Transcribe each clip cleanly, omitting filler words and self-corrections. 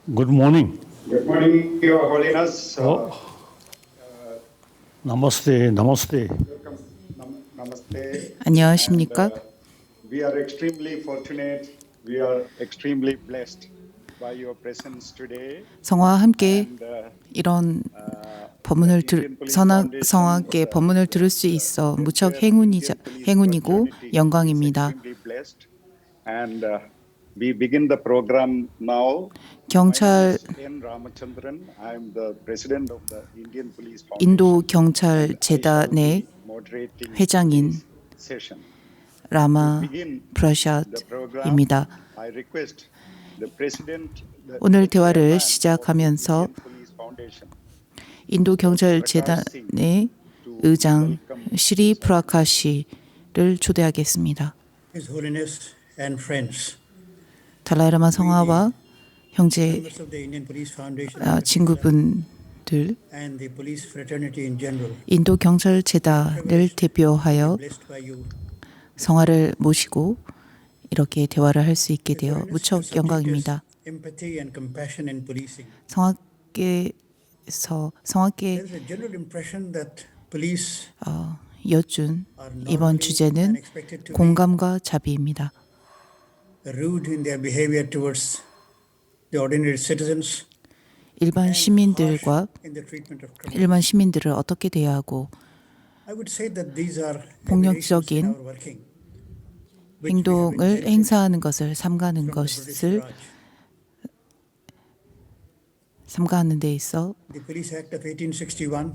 Good morning. Good morning, Your Holiness. Namaste, namaste. Welcome. Namaste. 안녕하십니까? We are extremely fortunate. We are extremely blessed by your presence today. 성화와 함께 And 이런 Indian Police Foundation's 성화께 법문을 들을 수 있어 무척 Indian Police 행운이고 fraternity 영광입니다. is extremely blessed. And we begin the program now. 경찰 My name is N. Ramachandran. I am the president of the Indian Police Foundation. 인도 경찰 재단의 Moderating 회장인 today's session. 라마 Begin 프라샷입니다. I request the president, the 오늘 대화를 chairman 시작하면서 of the Indian Police Foundation 인도 경찰 재단의 의장 시리 프라카시를 초대하겠습니다. His Holiness and friends, 달라이라마 성화와 형제 members of the Indian Police Foundation 친구분들 and the police fraternity in general, 인도 경찰 재단을 대표하여 blessed by you. 성화를 모시고 이렇게 대화를 할 수 있게 되어 Holiness, 무척 the subject 영광입니다. is empathy and compassion in policing. 성화께 There is a general impression that police 여쭌 are 이번 normally 주제는 and expected to be 공감과 자비입니다. rude in their behavior towards the ordinary citizens 일반 and 시민들과 harsh in the treatment of criminals. 일반 시민들을 어떻게 대하고 I would say that these are 폭력적인 aberrations in our working, which we have 행동을 inherited 행사하는 것을 삼가는 from the British 것을 Raj. 삼가하는 데 있어 The Police Act of 1861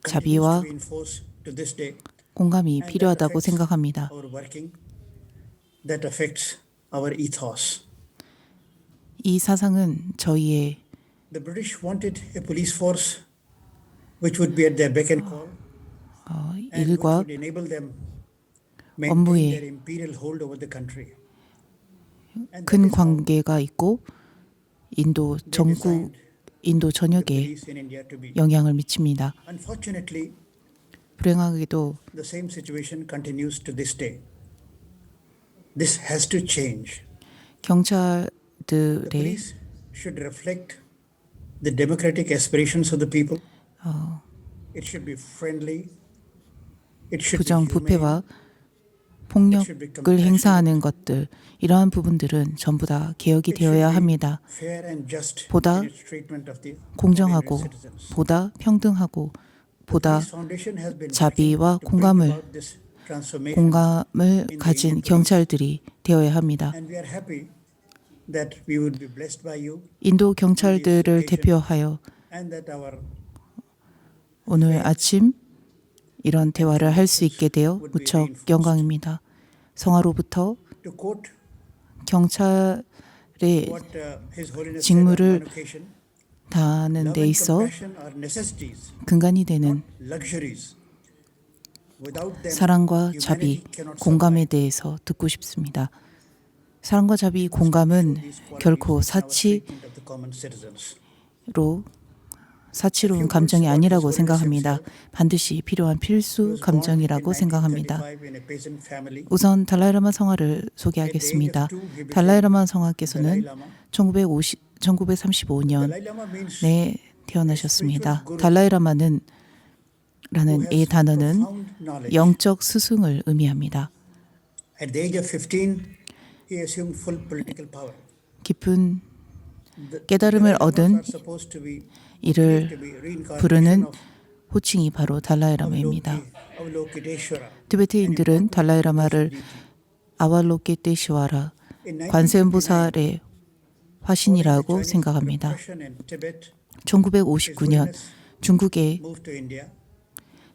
자비와 continues to be enforced to this day. 공감이 And that 필요하다고 affects 생각합니다. our working, that affects our ethos. 이 사상은 저희의 The British wanted a police force which would be at their beck and call and which 일과 would enable them 업무에 maintain their imperial hold over the country. And that 큰 is how 관계가 있고 인도 they 전국 designed 인도 the 전역에 police in India to be. 영향을 미칩니다. Unfortunately, 불행하게도 the same situation continues to this day. This has to change. The 경찰들의 police should reflect the democratic aspirations of the people. It should be friendly. It should be 부정 humane. 부패와 폭력을 행사하는 것들 이러한 부분들은 전부 다 개혁이 It 되어야 should be 합니다. fair and just 보다 in its treatment of the 공정하고 ordinary citizens. 보다 평등하고 보다 Police Foundation has been 자비와 working to bring 공감을 about this transformation, 공감을 가진 경찰들이 되어야 합니다. and we are happy that we would be blessed by you 인도 경찰들을 대표하여 and that our 오늘 아침 이런 대화를 할 수 있게 되어 무척 영광입니다. 성화로부터 to quote 경찰의 what His Holiness 직무를 said on one occasion, 다하는 love 데 and 있어 compassion are necessities, 근간이 되는 luxuries. Without them, 사랑과 humanity 자비, cannot 공감에 survive. 대해서 듣고 싶습니다. 사랑과 자비, 공감은 These qualities 결코 in our 사치로 treatment of the common citizens. 사치로운 감정이 아니라고 생각합니다. 반드시 필요한 필수 He was born in 감정이라고 생각합니다. 1935 in a peasant family. 우선 달라이라마 성화를 소개하겠습니다. 달라이라마 성화께서는 1935년에 Dalai Lama means 태어나셨습니다. 달라이라마는 라는 who 이 has 단어는 profound knowledge. 영적 스승을 의미합니다. At the age of 15, he assumed full political power. 깊은 The 깨달음을 Dalai Lamas 얻은 are supposed to be 이를 to be reincarnation 부르는 of 호칭이 바로 달라이라마입니다. Avalokiteshvara. 티베트인들은 달라이라마를 아왈로케테시와라 In 1959, 관세음보살의 화신이라고 Chinese 생각합니다. repression in Tibet 1959년 중국의 moved to India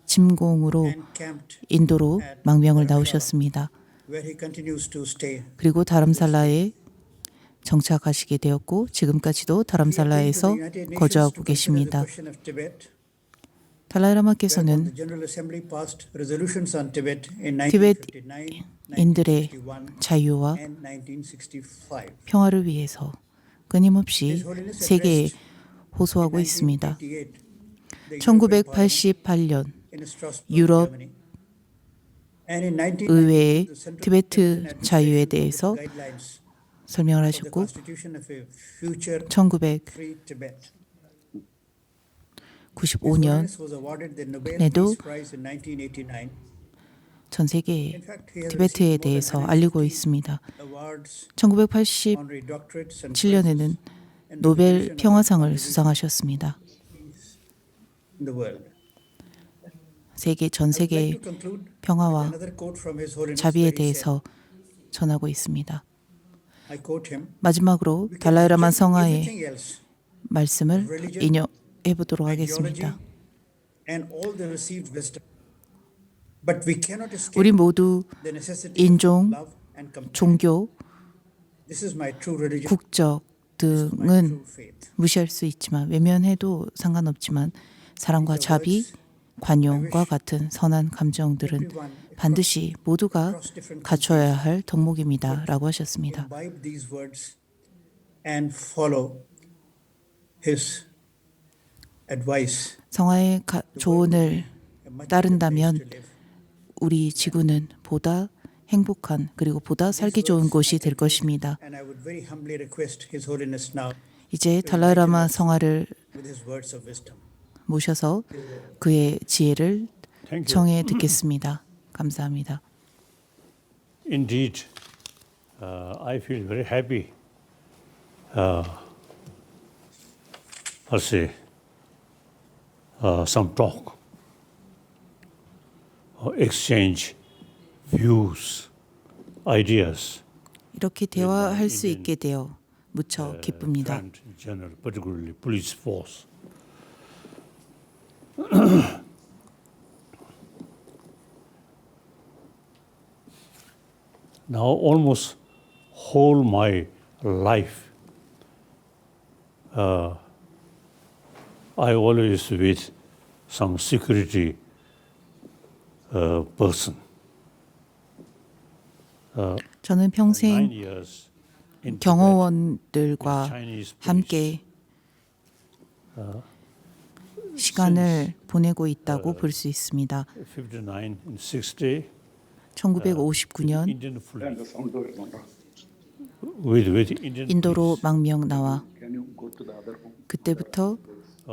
침공으로 and camped 인도로 망명을 나오셨습니다. where he continues to stay. 그리고 다람살라에 정착하시게 되었고 지금까지도 다람살라에서 거주하고 계십니다. 달라이라마께서는 The General Assembly passed resolutions on Tibet in 티벳 1959, 인들의 1961, 자유와 and 1965. 평화를 위해서 끊임없이 세계에 호소하고 있습니다. 1988년 in Strasbourg, 유럽 Germany. And in 1990, 의회의 the Central 티베트 Tibetan 자유에 Administration 대해서 guidelines 설명을 for the 하셨고 constitution of a future 1995년 free Tibet. His Holiness was awarded the Nobel Peace Prize in 1989. 전 세계 In fact, he has 티베트에 received more 대해서 than 알리고 150 있습니다. awards, 1987년에는 honorary doctorates, and prizes 노벨 평화상을 수상하셨습니다. in the world. 전 I would 세계의 like to conclude with 평화와 another quote from His Holiness 자비에 where he said, 대해서 전하고 있습니다. I quote him, 마지막으로 "We can 달라이라마 reject 성화의 everything else, 말씀을 인용해 보도록 ideology, 하겠습니다. and all the received wisdom, but we cannot escape 우리 모두 the necessity 인종, of love and compassion. 종교, This is my true religion, 국적 my 등은 true faith." 무시할 수 있지만 외면해도 상관없지만 사랑과 자비, 관용과 같은 선한 감정들은 반드시 모두가 갖춰야 할 덕목입니다. 라고 하셨습니다. Imbibe these words and follow his advice. 성화의 조언을 A much better 따른다면 place to live. 우리 지구는 보다 행복한 그리고 보다 살기 좋은 곳이 될 것입니다. And I would very humbly request His Holiness now 이제 달라이라마 성화를 with his words of wisdom. 모셔서 그의 지혜를 Thank you. 청해 듣겠습니다. 감사합니다. Indeed, I feel very happy. I'll say some talk, exchange views, ideas. 이렇게 대화할 수 있게 되어 무척 기쁩니다. Friend in general, particularly police force. Now almost whole my life, I always with some security person. 저는 9 평생 years in Tibet, 경호원들과 Chinese police. 함께 시간을 보내고 있다고 볼 수 있습니다. 59 and 60 1959년 Indian police with Indian 인도로 police. 망명 나와 그때부터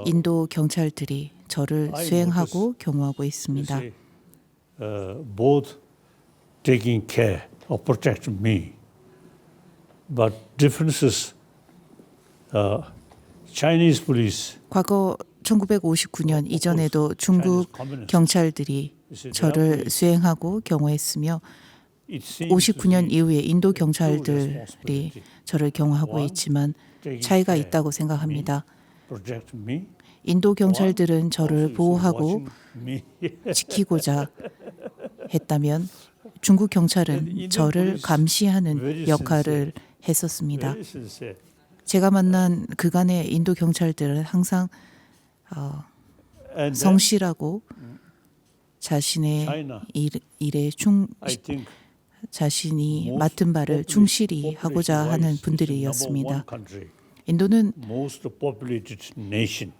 인도 경찰들이 저를 수행하고 경호하고 있습니다. Say, both taking care or protect me, but differences. Chinese police 과거 1959년 이전에도 중국 경찰들이 저를 수행하고 경호했으며 it seems 59년 이후에 인도 경찰들이 저를 경호하고 있지만 차이가 있다고 생각합니다. protect me. 인도 경찰들은 저를 also 보호하고 watching me. 지키고자 했다면 중국 경찰은 저를 감시하는 역할을 했었습니다. Very sincere. 제가 만난 그간의 인도 경찰들은 항상 And then 성실하고 자신의 China, 일에 I think 자신이 most 맡은 바를 충실히 하고자 하는 population-wise, it's the 분들이었습니다. number one country, 인도는 most populated nation.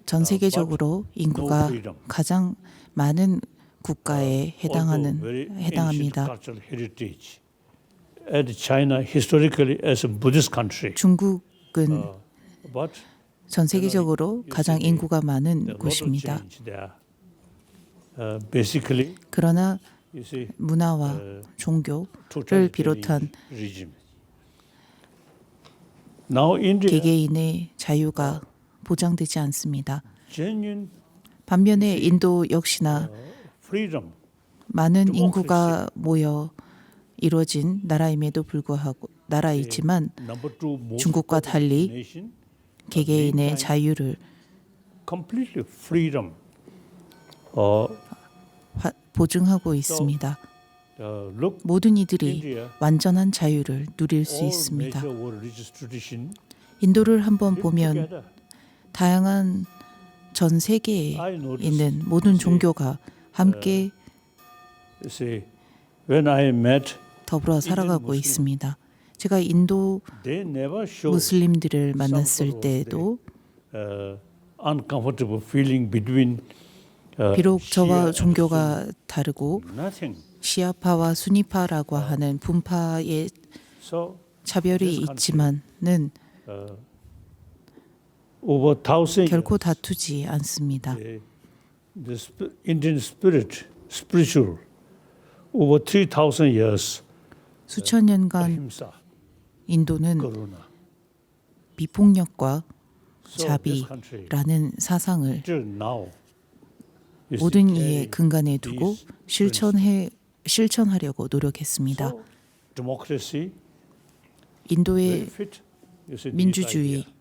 전 세계적으로 인구가 freedom. 가장 많은 국가에 Although very ancient 해당합니다. cultural heritage. And China historically as a Buddhist country, 중국은 but 전 세계적으로 가장 인구가 there 많은 are a lot of 곳입니다. change there. Basically, 그러나 you see, 문화와 종교를 totalitarian 비롯한 regime. Now India, 개개인의 자유가 보장되지 않습니다. genuine 반면에 인도 역시나 freedom. 많은 인구가 모여 이루어진 나라임에도 불구하고 나라이지만 Number two, most 중국과 달리 populated nation, 개개인의 자유를 completely freedom. 보증하고 있습니다. Look, 모든 이들이 India, 완전한 자유를 누릴 수 all 있습니다. major world religious tradition 인도를 한번 live 보면 together. 다양한 전 세계에 I noticed, 있는 모든 you see, 종교가 함께 you see, when I met, 더불어 살아가고 Muslim. 있습니다. 제가 인도 they never showed 무슬림들을 some 만났을 sort of 때도 uncomfortable feeling between 비록 Shia 저와 and 종교가 다르고 Sunni. Nothing. 시아파와 수니파라고 하는 분파의 So 차별이 있지만은 over 1,000 결코 years, 다투지 않습니다. Indian spirit, spiritual, over 3,000 years, 수천 년간 ahimsa, 인도는 karuna. 비폭력과 So this country, 자비라는 사상을 till now, is 모든 to 이의 carry 근간에 두고 these 실천하려고 노력했습니다. So, democracy, 인도의 benefit, is in this 민주주의 idea.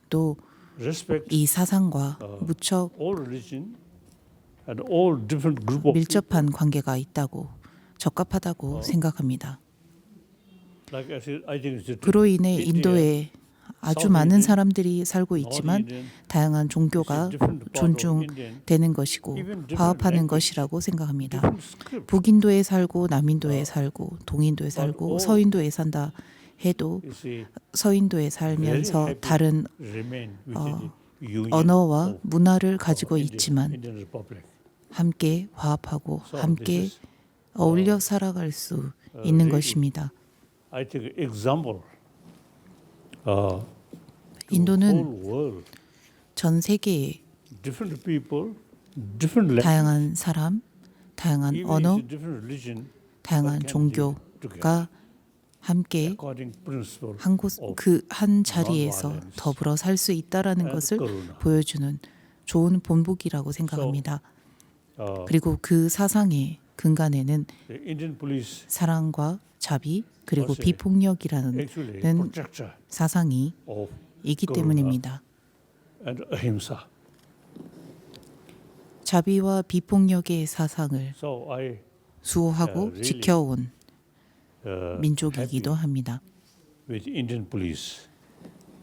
또 Respect 이 사상과 무척 all religion and all different group of 밀접한 관계가 있다고 적합하다고 생각합니다. people. Like I think it's 그로 인해 India, 인도에 아주 South 많은 Indian, 사람들이 살고 North 있지만 Indian, 다양한 종교가 different part of Indian, 존중되는 것이고 even different 화합하는 language, 것이라고 생각합니다. different script. 북인도에 살고 남인도에 살고 동인도에 살고 all- 서인도에 산다 해도 You see, 서인도에 살면서 happy 다른 remain within the union 언어와 of 문화를 가지고 India, 있지만 Indian Republic. 함께 화합하고 So 함께 this is, 어울려 살아갈 수 있는 really 것입니다. I think example. 인도는 whole world, 전 세계의 different people, different language, 다양한 사람, 다양한 even 언어, in different religion, 다양한 but can live together 종교가 함께 according principle 한 곳 of 그 한 자리에서 non-violence 더불어 살 수 있다라는 and 것을 karuna. 보여주는 좋은 본보기라고 생각합니다. 그리고 그 사상의 근간에는 The Indian police 사랑과 자비 그리고 also 비폭력이라는 actually 는 protector 사상이 of 있기 karuna 때문입니다. and ahimsa. 자비와 비폭력의 사상을 So I 수호하고 really 지켜온 happy 민족이기도 합니다. with Indian police.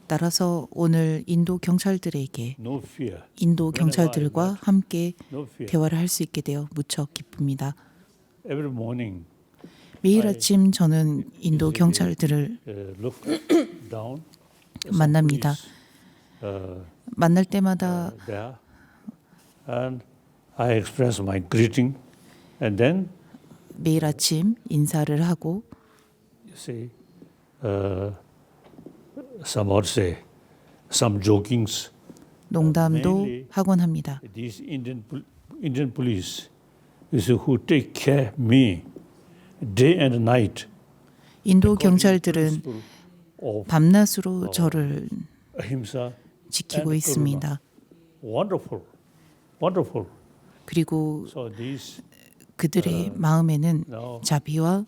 따라서 오늘 인도 경찰들에게 No fear, 인도 경찰들과 함께 no fear. 대화를 할 수 있게 되어 무척 기쁩니다. Every morning 매일 아침 저는 인도 경찰들을 look down. 만납니다. 만날 때마다 There, and I express my greeting, and then 매일 아침 인사를 하고 you see, some would say, some jokings. 농담도 mainly 하곤 합니다. These Indian police is who take care me day and night. 인도 according to 경찰들은 principle of 밤낮으로 저를 ahimsa. 지키고 and 있습니다. Wonderful, wonderful. 그리고 So these 그들의 마음에는 now 자비와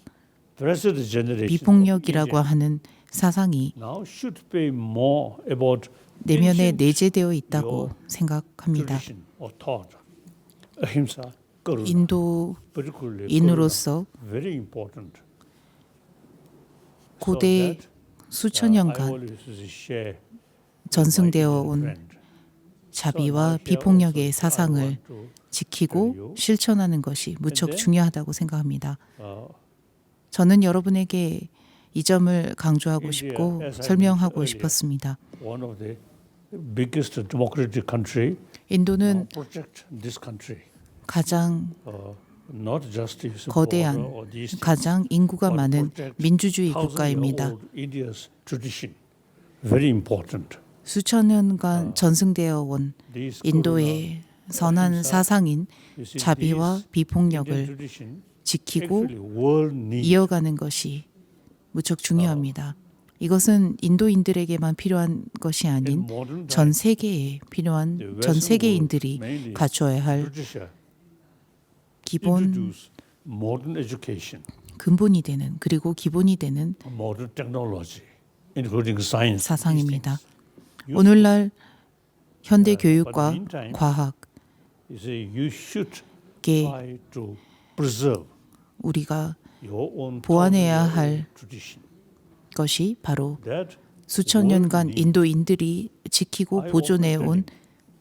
present generation of 비폭력이라고 Indian 하는 사상이 now should pay more about 내면에 ancient 내재되어 있다고 your 생각합니다. tradition or thought. Ahimsa, karuna, particularly 인도인으로서 karuna, very important. 고대 수천 I 년간 always share 전승되어 my Indian 온 friend. 자비와 비폭력의 사상을 지키고 실천하는 것이 무척 중요하다고 생각합니다. 저는 여러분에게 이 점을 강조하고 싶고 설명하고 싶었습니다. One of the biggest democratic country 인도는 protect this country. 가장 Not just its border 거대한, or these things, 가장 인구가 but 많은 protect 민주주의 thousand-year-old 국가입니다. India's tradition. Very important. 수천 년간 전승되어 온 These 인도의 선한 사상인 you see, 자비와 these 비폭력을 Indian tradition 지키고 actually world need. 이어가는 것이 무척 중요합니다. 이것은 인도인들에게만 필요한 것이 In 아닌 modern 전 times, 세계에 필요한 the 전 Western 세계인들이 world, mainly 갖춰야 할 British 기본 introduce modern education, 근본이 되는 그리고 기본이 되는 modern technology, including science. 사상입니다. these things. 오늘날 현대 but 교육과 meantime, 과학에 You see, you should try to preserve 우리가 your own 보완해야 thousand-year-old 할 tradition. 것이 바로 That 수천 년간 인도인들이 지키고 보존해 온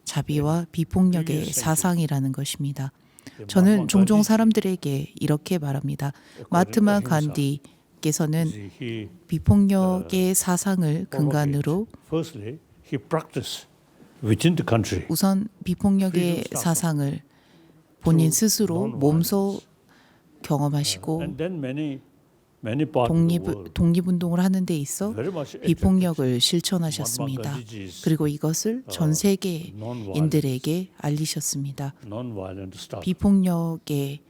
자비와 비폭력의 사상이라는 것입니다. 저는 종종 사람들에게 이렇게 말합니다. 마트마 간디께서는 he 비폭력의 사상을 근간으로 firstly he practiced within the country. 우선 비폭력의 사상을 본인 스스로 몸소 경험하시고 And then many many parts of the world 독립운동을 하는 데 있어 very much 비폭력을 실천하셨습니다. 그리고 이것을 전 세계인들에게 알리셨습니다. non-violent stuff. 비폭력의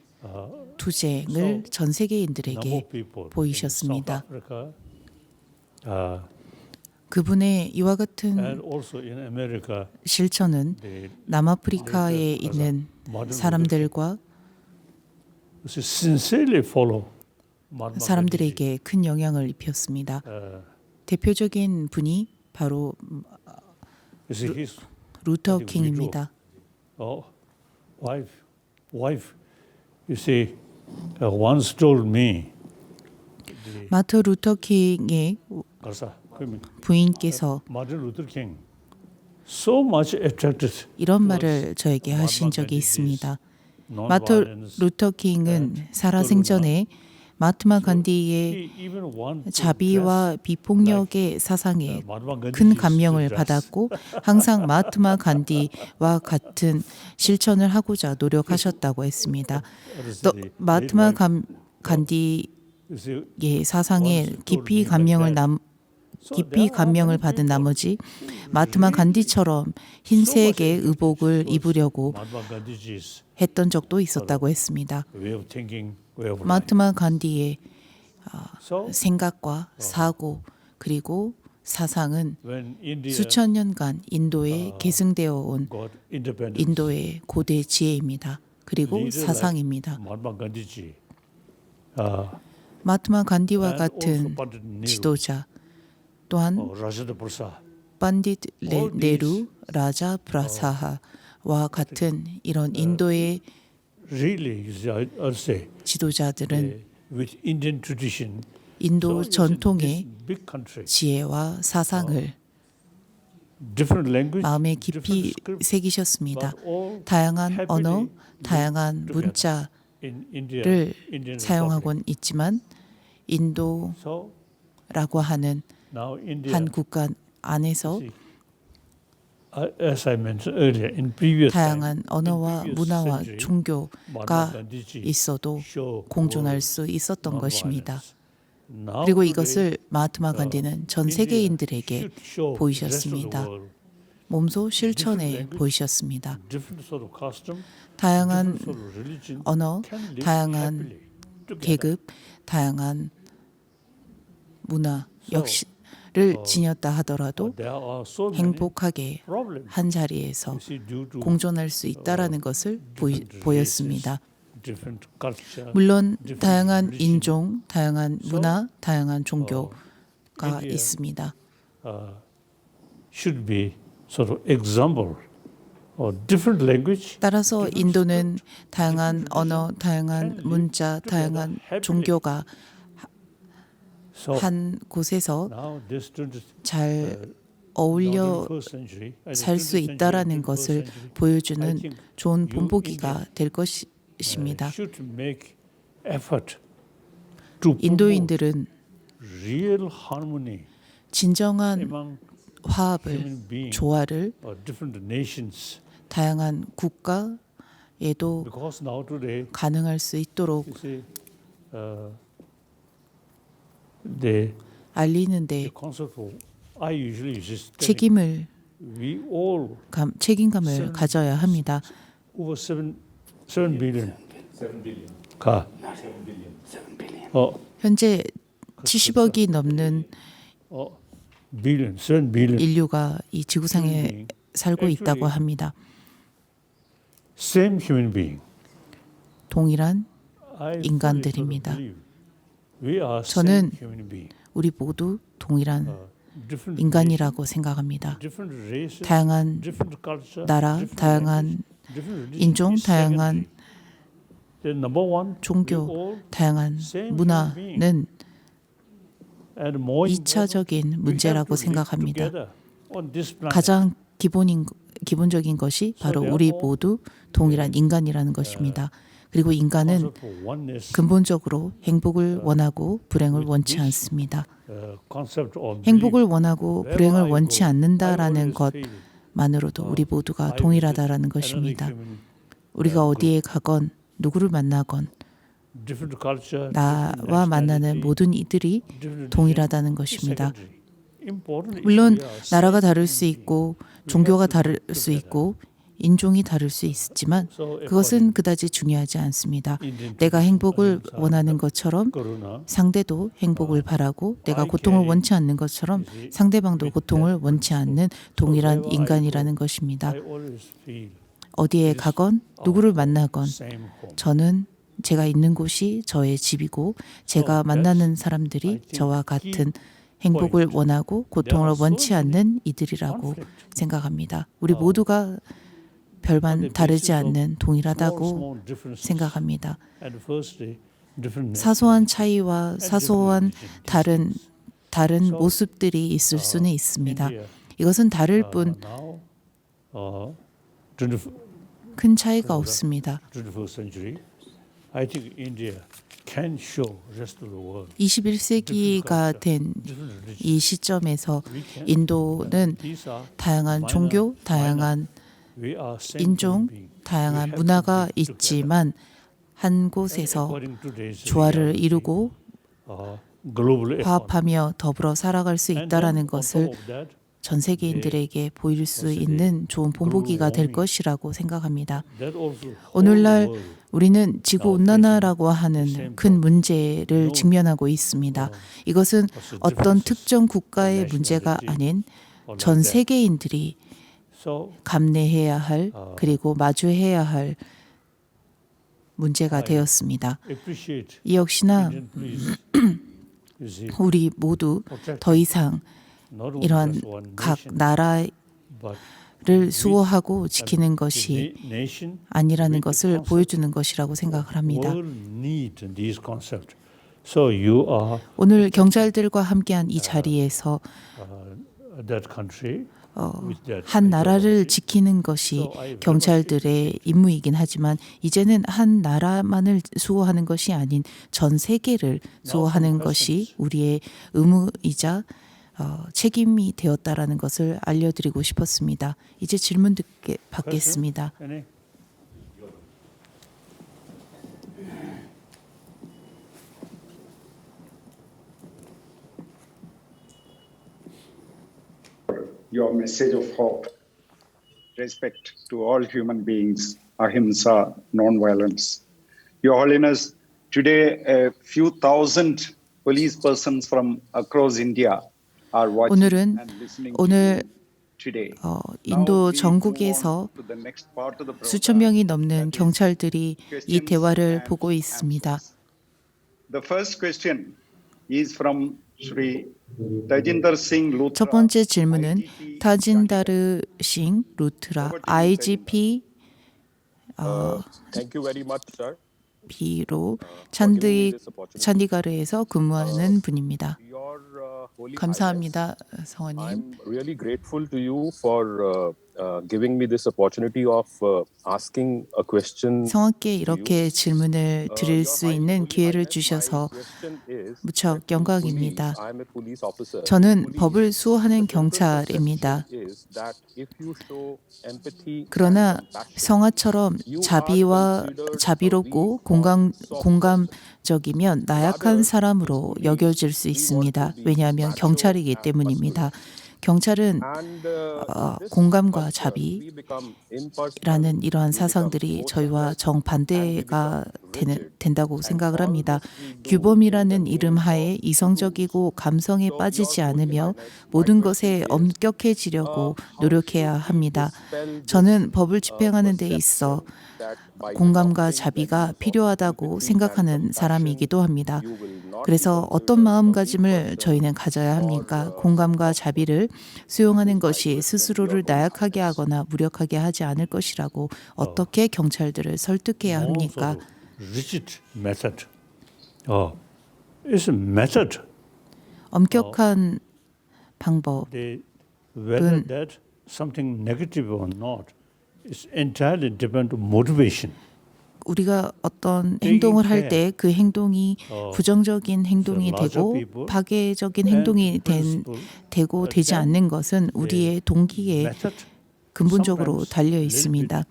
투쟁을 전 Number 세계인들에게 of people 보이셨습니다. in South Africa, 그분의 이와 같은 and also in America, 실천은 they 남아프리카에 있는 사람들과 sincerely follow Mahatma 사람들에게 큰 영향을 입혔습니다. Gandhi. 대표적인 분이 바로 You see, his 루터 I think 킹입니다. wife, you see, once told me, 마트 루터 킹의 Garza, 부인께서 Martin Luther King, so much attracted 이런 말을 저에게 하신 적이 있습니다. 마트 non-violence. 루터 킹은 살아생전에 마트마 간디의 He even wanted to 자비와 비폭력의 사상에 Mahatma Gandhi's 큰 감명을 dress. 받았고 항상 마트마 간디와 같은 실천을 하고자 노력하셨다고 했습니다. 또 마트마 간디의 You see, 사상에 깊이 감명을 받은 나머지 마트마 간디처럼 흰색의 의복을 입으려고 Mahatma Gandhi's 했던 적도 있었다고 했습니다. way of thinking, way of life. 마트마 간디의 So 생각과 사고 그리고 사상은 when India 수천 년간 인도에 계승되어 온 got independence, 인도의 고대 지혜입니다. 그리고 leaders 사상입니다. like Mahatma Gandhi, 마트마 간디와 and also 같은 Pandit Nehru, 지도자 또한 Rajendra Prasad, 판디트 네루, 라자 프라사하와 같은 이런 인도의 really, I'll say, 지도자들은 with Indian tradition, 인도 so it's 전통의 this big country, 지혜와 사상을 different language, 마음에 different 깊이 script, 새기셨습니다. but all 다양한 happily 언어, live 다양한 together 문자를 in India, Indian Republic. 사용하곤 있지만 인도라고 So 하는 now India, 한 국가 안에서 see, as I mentioned earlier, in previous 다양한 time, 언어와 in previous 문화와 century, 종교가 Mahatma Gandhi 있어도 show 공존할 world 수 있었던 것입니다. non-violence. Now 그리고 today, 이것을 마하트마 간디는 전 India 세계인들에게 should show 보이셨습니다. the rest of the world 몸소 실천에 language, 보이셨습니다. different sort of custom, 다양한 different sort of religion 언어, can live 다양한 happily together. 계급, 다양한 문화, 역시를 지녔다 하더라도 There are so many 행복하게 problems. 한 자리에서 You see, due to 공존할 수 있다라는 것을 different 보였습니다. races, different culture, 물론 different 다양한 religion, 인종, 다양한 문화, 다양한 종교가 India, 있습니다. should be sort of example or different language. 따라서 different 인도는 script, 다양한 different 언어, tradition 다양한 can live 문자, together 다양한 happily. 종교가 So 한 곳에서 now this 20th, 잘 어울려 21st century, 살 수 20th 있다라는 century, 것을 21st century, I 보여주는 think 좋은 you 본보기가 될 것입니다. should make effort to promote 인도인들은 real harmony 진정한 among 화합을, human beings 조화를 or different nations. 다양한 국가에도 Because now today, 가능할 수 있도록 you see, the 알리는데 concept of I usually use 책임을 we all 책임감을 가져야 합니다. over 7 billion. 가. 현재 70억이 넘는 billion, 7 billion. 인류가 이 지구상에 살고 있다고 합니다. Same human being. 동일한 I 인간들입니다. fully believe we are 저는 same human being. 우리 모두 동일한 Different 인간이라고 생각합니다. different races, 다양한 different culture, 나라, different 다양한 language, different religion 인종, is 다양한 secondary. The number one, we 종교, all 다양한 문화는 and more 2차적인 문제라고 생각합니다. on this planet. 가장 기본적인 것이 바로 우리 모두 동일한 인간이라는 것입니다. 그리고 인간은 concept of oneness, 근본적으로 행복을 원하고 불행을 원치 않습니다. concept of 행복을 원하고 belief. 불행을 Wherever I 원치 go, I 않는다라는 always feel 것만으로도 우리 모두가 I 동일하다라는 visit 것입니다. another human 우리가 어디에 가건 누구를 만나건 different culture, 나와 만나는 모든 이들이 동일하다는 것입니다. 물론 나라가 다를 수 있고 종교가 다를 수 있고 인종이 다를 수 있지만 그것은 그다지 중요하지 않습니다. 내가 행복을 원하는 것처럼 상대도 행복을 바라고 내가 고통을 원치 않는 것처럼 상대방도 고통을 원치 않는 동일한 인간이라는 것입니다. 어디에 가건 누구를 만나건 저는 제가 있는 곳이 저의 집이고 제가 만나는 사람들이 저와 같은 행복을 원하고 고통을 원치 않는 이들이라고 생각합니다. 우리 모두가 별반 다르지 않는 동일하다고 생각합니다. 사소한 차이와 사소한 다른 모습들이 있을 수는 있습니다. 이것은 다를 뿐 큰 차이가 없습니다. 21세기가 된 이 시점에서 인도는 다양한 종교, 다양한 인종, 다양한 문화가 있지만 한 곳에서 조화를 이루고 화합하며 더불어 살아갈 수 있다라는 것을 전 세계인들에게 보일 수 있는 좋은 본보기가 될 것이라고 생각합니다. 오늘날 우리는 지구온난화라고 하는 큰 문제를 직면하고 있습니다. 이것은 어떤 특정 국가의 문제가 아닌 전 세계인들이 감내해야 할 그리고 마주해야 할 문제가 되었습니다. 이 역시나 우리 모두 더 이상 이러한 각 나라를 수호하고 지키는 것이 아니라는 것을 보여주는 것이라고 생각을 합니다. 오늘 경찰들과 함께한 이 자리에서 한 나라를 지키는 것이 경찰들의 임무이긴 하지만 이제는 한 나라만을 수호하는 것이 아닌 전 세계를 수호하는 것이 우리의 의무이자 책임이 되었다라는 것을 알려드리고 싶었습니다. 이제 질문 받겠습니다. Your message of hope, respect to all human beings, ahimsa, non-violence. Your Holiness, today a few thousand police persons from across India are watching 오늘은 and listening 오늘 today. 인도 전국에서 수천 명이 넘는 경찰들이 이 대화를 보고 있습니다. The first question is from Shri Tajinder Singh Luthra. 첫 번째 질문은 타진다르 싱 루트라 IGP Thank you very much, sir. B로 찬디가르에서 근무하는 분입니다. Your Holy 감사합니다, 성원님. I'm really grateful to you for giving me this opportunity of asking a question. 성원께 이렇게 질문을 드릴 수 있는 기회를 주셔서 무척 영광입니다. I'm a police officer. 저는 법을 수호하는 경찰입니다. Is that if you show empathy, 그러나 성화처럼 자비롭고 공감적이면 나약한 사람으로 여겨질 수 있습니다. 왜냐하면 경찰이기 때문입니다. 경찰은 공감과 자비라는 이러한 사상들이 저희와 정반대가 된다고 생각을 합니다. 규범이라는 이름 하에 이성적이고 감성에 빠지지 않으며 모든 것에 엄격해지려고 노력해야 합니다. 저는 법을 집행하는 데 있어 공감과 자비가 필요하다고 생각하는 사람이기도 합니다. 그래서 어떤 마음가짐을 저희는 가져야 합니까? 공감과 자비를 수용하는 것이 스스로를 나약하게 하거나 무력하게 하지 않을 것이라고 어떻게 경찰들을 설득해야 합니까? Rigid method. It's a method. 엄격한 방법. Whether that something negative or not is entirely depend on motivation. 우리가 어떤 행동을 할 때 그 행동이 부정적인 행동이 되고 파괴적인 행동이 되고 되지 않는 것은 우리의 동기에 근본적으로 달려 있습니다.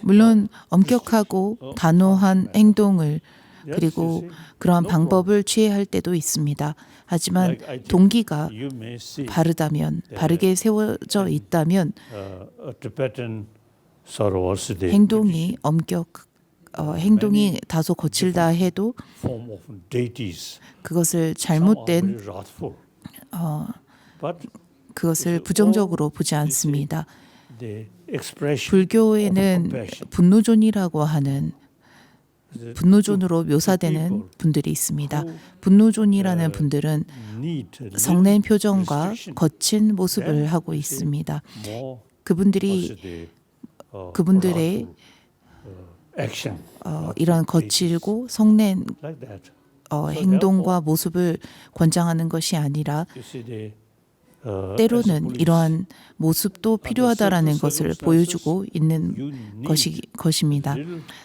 물론 엄격하고 단호한 행동을 그리고 그러한 방법을 취해야 할 때도 있습니다. 하지만 동기가 You may see 바르다면, 바르게 세워져 있다면 a Tibetan sort of also the 행동이 행동이 다소 거칠다 해도 form of deities. 그것을 Some are 잘못된 very wrathful. But 그것을 부정적으로 보지 않습니다. the expression 불교에는 of compassion, 분노존이라고 하는 분노존으로 묘사되는 분들이 있습니다. 분노존이라는 분들은 need 성낸 표정과 restriction, 거친 모습을 하고 있습니다. more 그분들이 also the 그분들의 action 이런 거칠고 성낸 like that. 행동과 모습을 권장하는 것이 아니라 You see the 때로는 이러한 모습도 필요하다라는 것을 보여주고 있는 것입니다.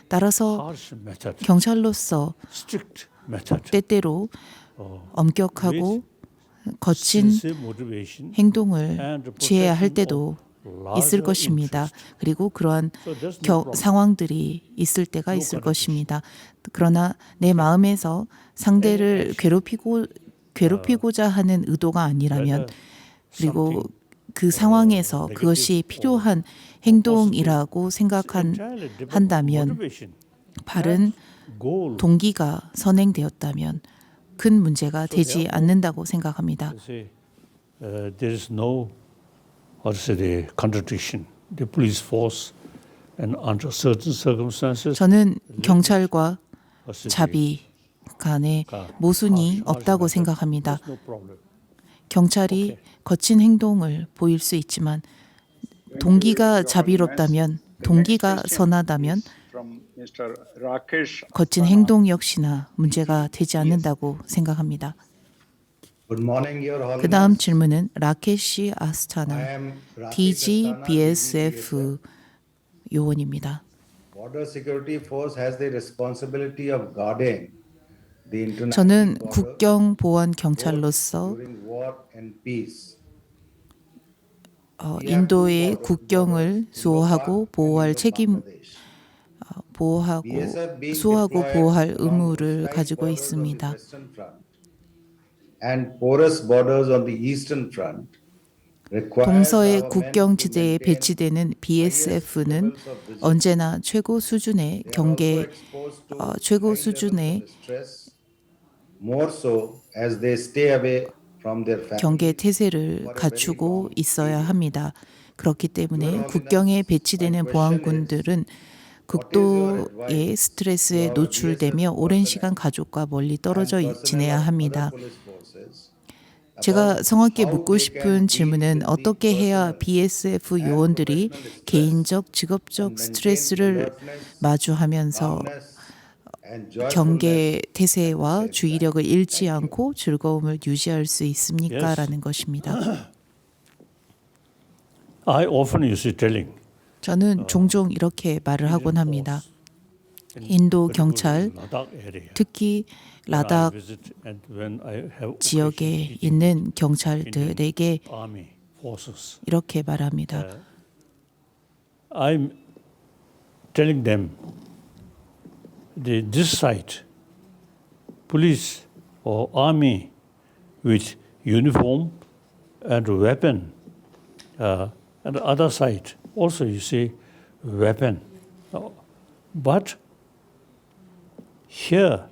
따라서 harsh method, 경찰로서 strict method, 때때로 엄격하고 거친 sincere motivation, 행동을 취해야 할 때도 있을 것입니다. 그리고 그러한 상황들이 있을 때가 있을 것입니다. 그러나 내 마음에서 상대를 괴롭히고자 하는 의도가 아니라면 그리고 그 상황에서 그것이 필요한 행동이라고 생각한다면 바른 동기가 선행되었다면 큰 문제가 되지 않는다고 생각합니다. There is no, what to say, the contradiction. The police force, and under certain circumstances, 저는 경찰과 what to say, 자비 간의 모순이 없다고 생각합니다. no problem. 경찰이 거친 행동을 보일 수 있지만 동기가 자비롭다면, 동기가 선하다면 From Mr. Rakesh 거친 행동 역시나 문제가 되지 않는다고 생각합니다. Good morning, Your Holiness. 그 다음 질문은 라케시 I 아스타나 am Rakesh DG Asthana, BSF 요원입니다. Border Security Force has the responsibility of guarding the international 저는 border 국경 보안 경찰로서 during war and peace. 인도의 국경을 수호하고 보호할 책임 수호하고 보호할 의무를 가지고 있습니다. And porous borders on the eastern front require 동서의 our men 국경 to 지대에 maintain 배치되는 BSF는 언제나 최고 수준의 경계, 최고 수준의 more so as they stay away from their family. 경계 태세를 갖추고 있어야 합니다. 그렇기 때문에 국경에 배치되는 보안군들은 극도의 스트레스에 노출되며 오랜 시간 가족과 멀리 떨어져 지내야 합니다. 제가 성악께 묻고 싶은 질문은 어떻게 해야 BSF 요원들이 개인적, 직업적 스트레스를 마주하면서 경계 태세와 주의력을 잃지 않고 즐거움을 유지할 수 있습니까? 라는 것입니다. I often used to telling 저는 종종 이렇게 말을 하곤 합니다. 인도 경찰, 특히 라닥 지역에 있는 경찰들에게 이렇게 말합니다. I'm telling them this side, police or army with uniform and weapon, and the other side also you see weapon, but here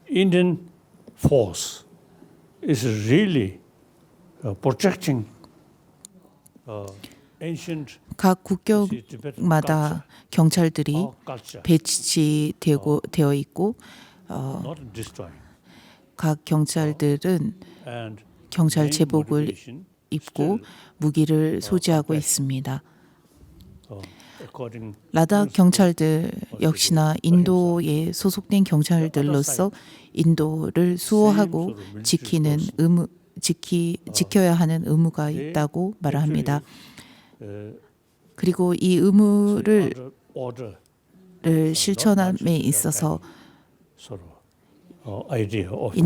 Indian force is really protecting ancient 각 국경마다 경찰들이 배치되어 있고 not destroying 각 경찰들은 and 경찰 main 제복을 motivation 입고 무기를 소지하고 있습니다. according 라닥 경찰들 역시나 인도에 소속된 경찰들로서 인도를 수호하고 지키는 지켜야 하는 의무가 있다고 말합니다. 그리고 이 의무를 order 실천함에 있어서 sort of idea of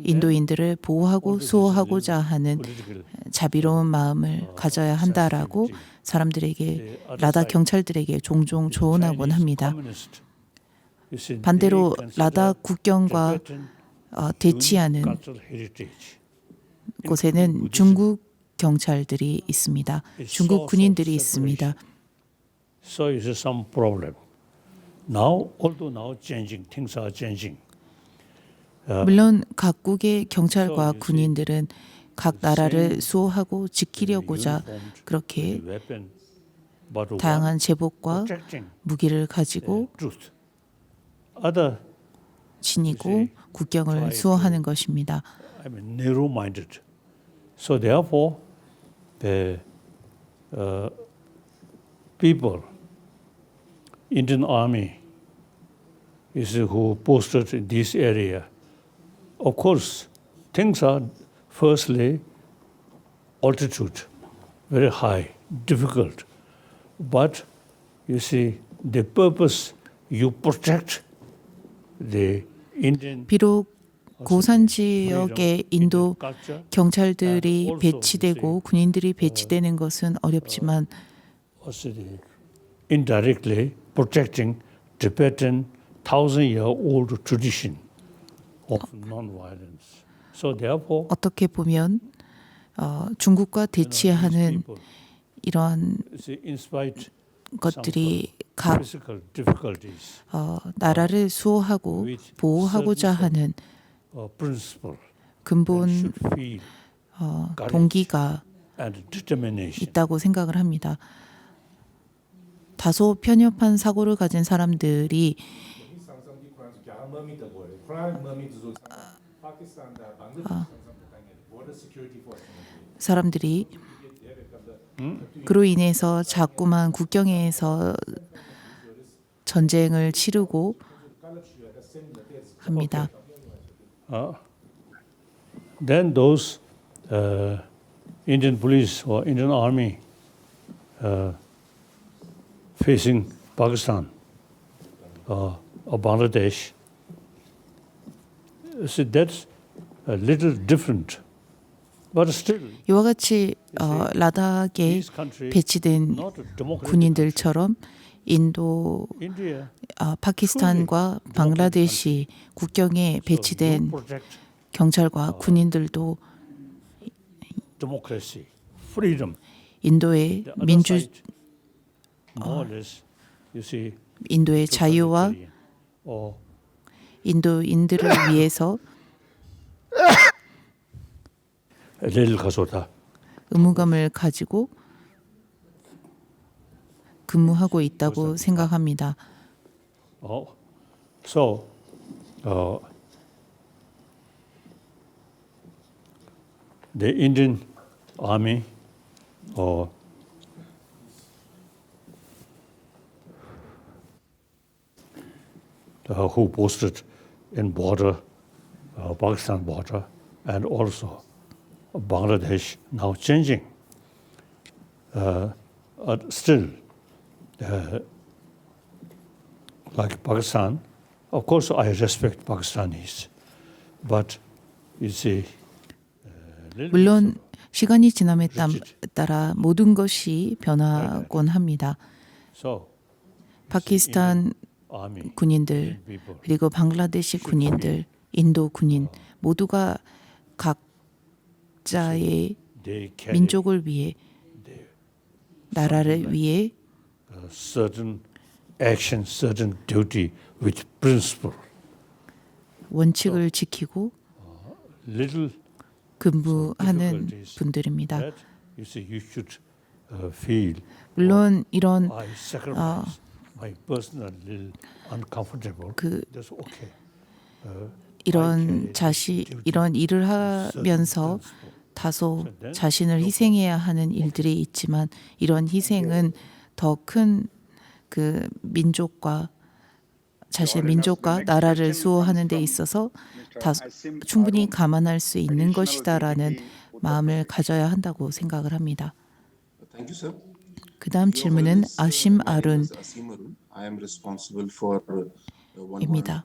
인도인들을 보호하고 수호하고자 하는 political 자비로운 마음을 가져야 한다라고 사람들에게 라다 경찰들에게 종종 조언하곤 합니다. 반대로 라다 국경과 대치하는 곳에는 중국 경찰들이 있습니다. 중국 군인들이 있습니다. So is some problem. Now, although now changing, things are changing. 물론 각국의 경찰과 군인들은 각 나라를 수호하고 지키려고자 그렇게 다양한 제복과 무기를 가지고 Other, 지니고 국경을 수호하는 것입니다. I mean, narrow-minded. So therefore, the people, Indian Army, is who posted in this area. Of course, things are firstly altitude, very high, difficult. But you see, the purpose you protect the Indian 비록 고산 지역에 인도 culture, 경찰들이 배치되고 군인들이 배치되는 것은 어렵지만 also the indirectly protecting Tibetan 1,000-year-old tradition of non-violence. So therefore, 어떻게 보면 중국과 대치하는 이런 see, in spite 것들이 각 physical difficulties, 나라를 수호하고 보호하고자 하는 principle 근본 should feel 동기가 and determination. 있다고 생각을 합니다. 다소 편협한 사고를 가진 사람들이 사람들이 그로 인해서 자꾸만 국경에서 전쟁을 치르고 합니다. Then those Indian police or Indian army facing Pakistan or Bangladesh, see, that's a little different. But still, 이와 같이 라닥에 these countries 배치된 not democratic. 군인들처럼 인도, India 파키스탄과 방글라데시 국경에 배치된 protect 경찰과 군인들도 democracy, freedom. 인도의 The other 민주 side, more or less, you see, 인도의 자유와 totalitarian or 인도인들을 위해서 little 가소다. 의무감을 가지고 근무하고 있다고 생각합니다. So, the Indian army or who posted in border, Pakistan border, and also Bangladesh now changing. Still, like Pakistan, of course I respect Pakistanis, but you see, 물론 시간이 지남에 따라 모든 것이 변하곤 합니다. so 파키스탄 army 군인들 people 그리고 방글라데시 군인들, 인도 군인 모두가 각자의 they carry 민족을 위해 나라를 위해 certain action, certain duty with principle. 원칙을 지키고 Little 근무하는 분들입니다. that you see, you should feel. 물론 이런 I sacrifice my personal little uncomfortable. That's okay. 이런 이런 일을 하면서 다소 자신을 희생해야 하는 일들이 있지만 이런 희생은 더 큰 그 민족과 자신의 민족과 나라를 수호하는 데 있어서 충분히 감안할 수 있는 것이다라는 마음을 가져야 한다고 생각을 합니다. 그 다음 질문은 아심 아룬 입니다.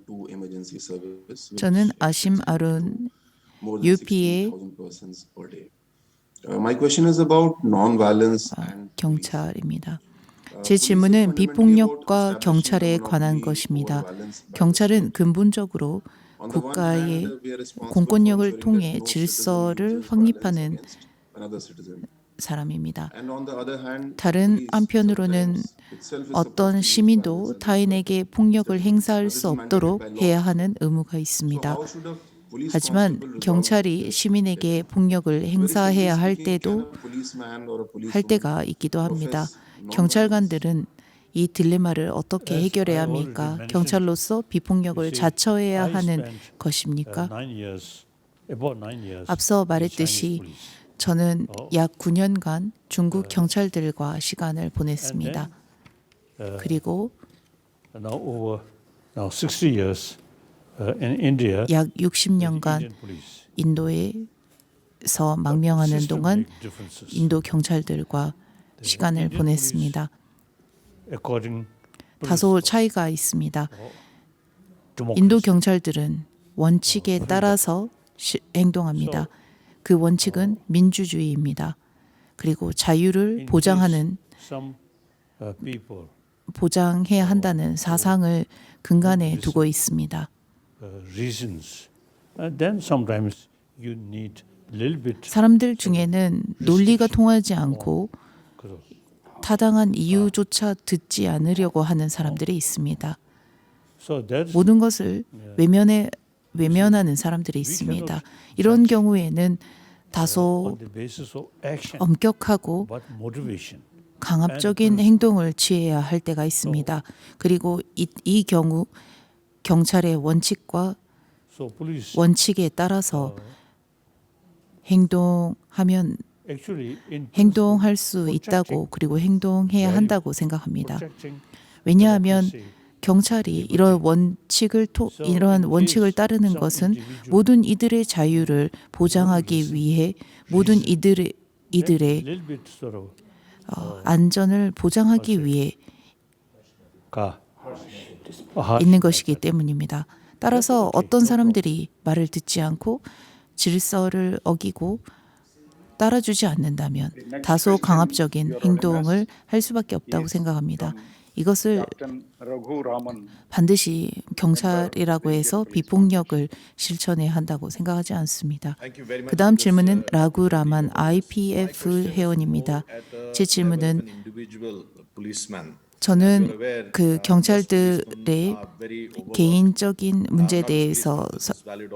저는 아심 아룬 UP의 My question is about non-violence and 경찰입니다. 제 질문은 비폭력과 경찰에 관한 것입니다. 경찰은 근본적으로 국가의 공권력을 통해 질서를 확립하는 사람입니다. 다른 한편으로는 어떤 시민도 타인에게 폭력을 행사할 수 없도록 해야 하는 의무가 있습니다. 하지만 경찰이 시민에게 폭력을 행사해야 할 때가 있기도 합니다. 경찰관들은 이 딜레마를 어떻게 해결해야 합니까? 경찰로서 비폭력을 자처해야 하는 것입니까? 앞서 말했듯이 저는 약 9년간 중국 경찰들과 시간을 보냈습니다. 그리고 Now 60 years in India, 약 60년간 인도에서 망명하는 동안 인도 경찰들과 시간을 보냈습니다. 다소 차이가 있습니다. 인도 경찰들은 원칙에 따라서 행동합니다. 그 원칙은 민주주의입니다. 그리고 자유를 보장해야 한다는 사상을 근간에 두고 있습니다. 사람들 중에는 논리가 통하지 않고 타당한 이유조차 듣지 않으려고 하는 사람들이 있습니다. 모든 것을 외면하는 사람들이 있습니다. 이런 경우에는 다소 엄격하고 강압적인 행동을 취해야 할 때가 있습니다. 그리고 이 경우 경찰의 원칙에 따라서 행동할 수 있다고 그리고 행동해야 한다고 생각합니다. 왜냐하면 경찰이 이러한 원칙을 따르는 것은 모든 이들의 자유를 보장하기 위해 모든 이들의 안전을 보장하기 위해 있는 것이기 때문입니다. 따라서 어떤 사람들이 말을 듣지 않고 질서를 어기고 따라주지 않는다면 다소 강압적인 행동을 할 수밖에 없다고 생각합니다. 이것을 반드시 경찰이라고 해서 비폭력을 실천해야 한다고 생각하지 않습니다. 그 다음 질문은 라구라만 IPF 회원입니다. 제 질문은 저는 그 경찰들의 개인적인 문제에 대해서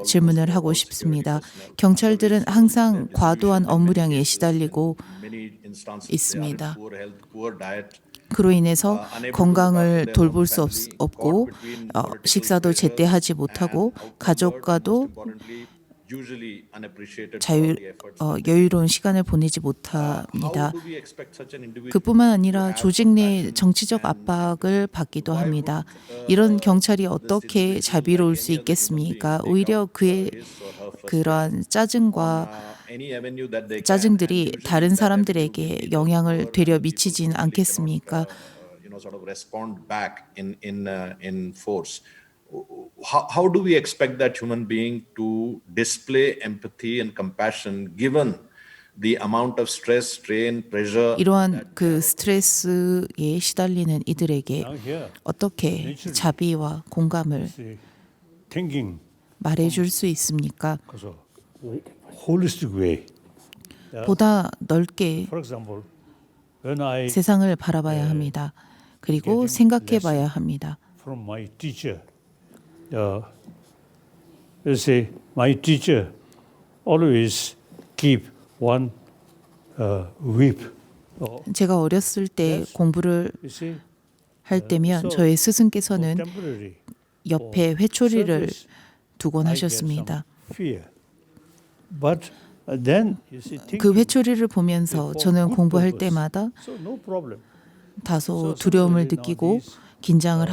질문을 하고 싶습니다. 경찰들은 항상 과도한 업무량에 시달리고 있습니다. 그로 인해서 건강을 돌볼 수 없고 식사도 제때 하지 못하고 가족과도 여유로운 시간을 보내지 못합니다. 그뿐만 아니라 조직 내 정치적 압박을 받기도 합니다. 이런 경찰이 어떻게 자비로울 수 있겠습니까? 오히려 그러한 짜증들이 다른 사람들에게 영향을 되려 미치진 않겠습니까? How do we expect that human being to display empathy and compassion given the amount of stress, strain, pressure? 이러한 그 스트레스에 시달리는 이들에게 어떻게 자비와 공감을 말해줄 수 있습니까? holistic way. 보다 넓게 세상을 바라봐야 합니다. 그리고 생각해봐야 합니다. From my teacher, my teacher always keep one whip. 제가 어렸을 때 공부를 할 때면 저의 스승께서는 옆에 회초리를 두곤 하셨습니다. 그 회초리를 보면서 저는 공부할 때마다 다소 두려움을 느끼고 긴장을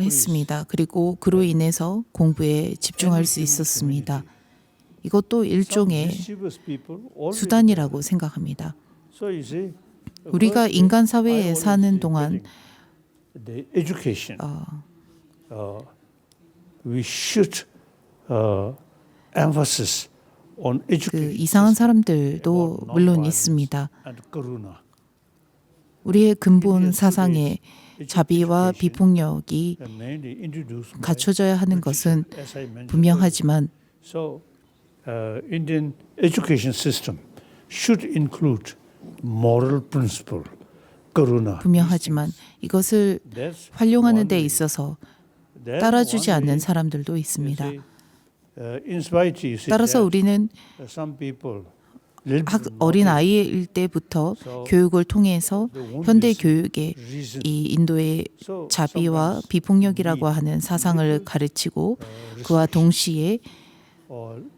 했습니다. 그리고 그로 인해서 공부에 집중할 수 있었습니다. 이것도 일종의 수단이라고 생각합니다. 우리가 인간 사회에 사는 동안 we should emphasis on 그 education 이상한 system 사람들도 about 물론 nonviolence 있습니다. and karuna. 우리의 근본 India's 사상에 today's 자비와 education 비폭력이 are mainly introduced by 갖춰져야 하는 British, 것은 as I mentioned 분명하지만 earlier. So, Indian education system should include moral principle, karuna. 분명하지만 이것을 That's 활용하는 one 데 way. 있어서 That's 따라주지 one 않는 way. 사람들도 You 있습니다. see, in spite, you see 따라서 that 우리는 some people little bit 어린 moderate, 아이일 때부터 So, 교육을 통해서 they won't 현대 listen, 교육에 reason. 이 인도의 So, 자비와 sometimes 비폭력이라고 need 하는 사상을 little, 가르치고 restriction 그와 동시에 or little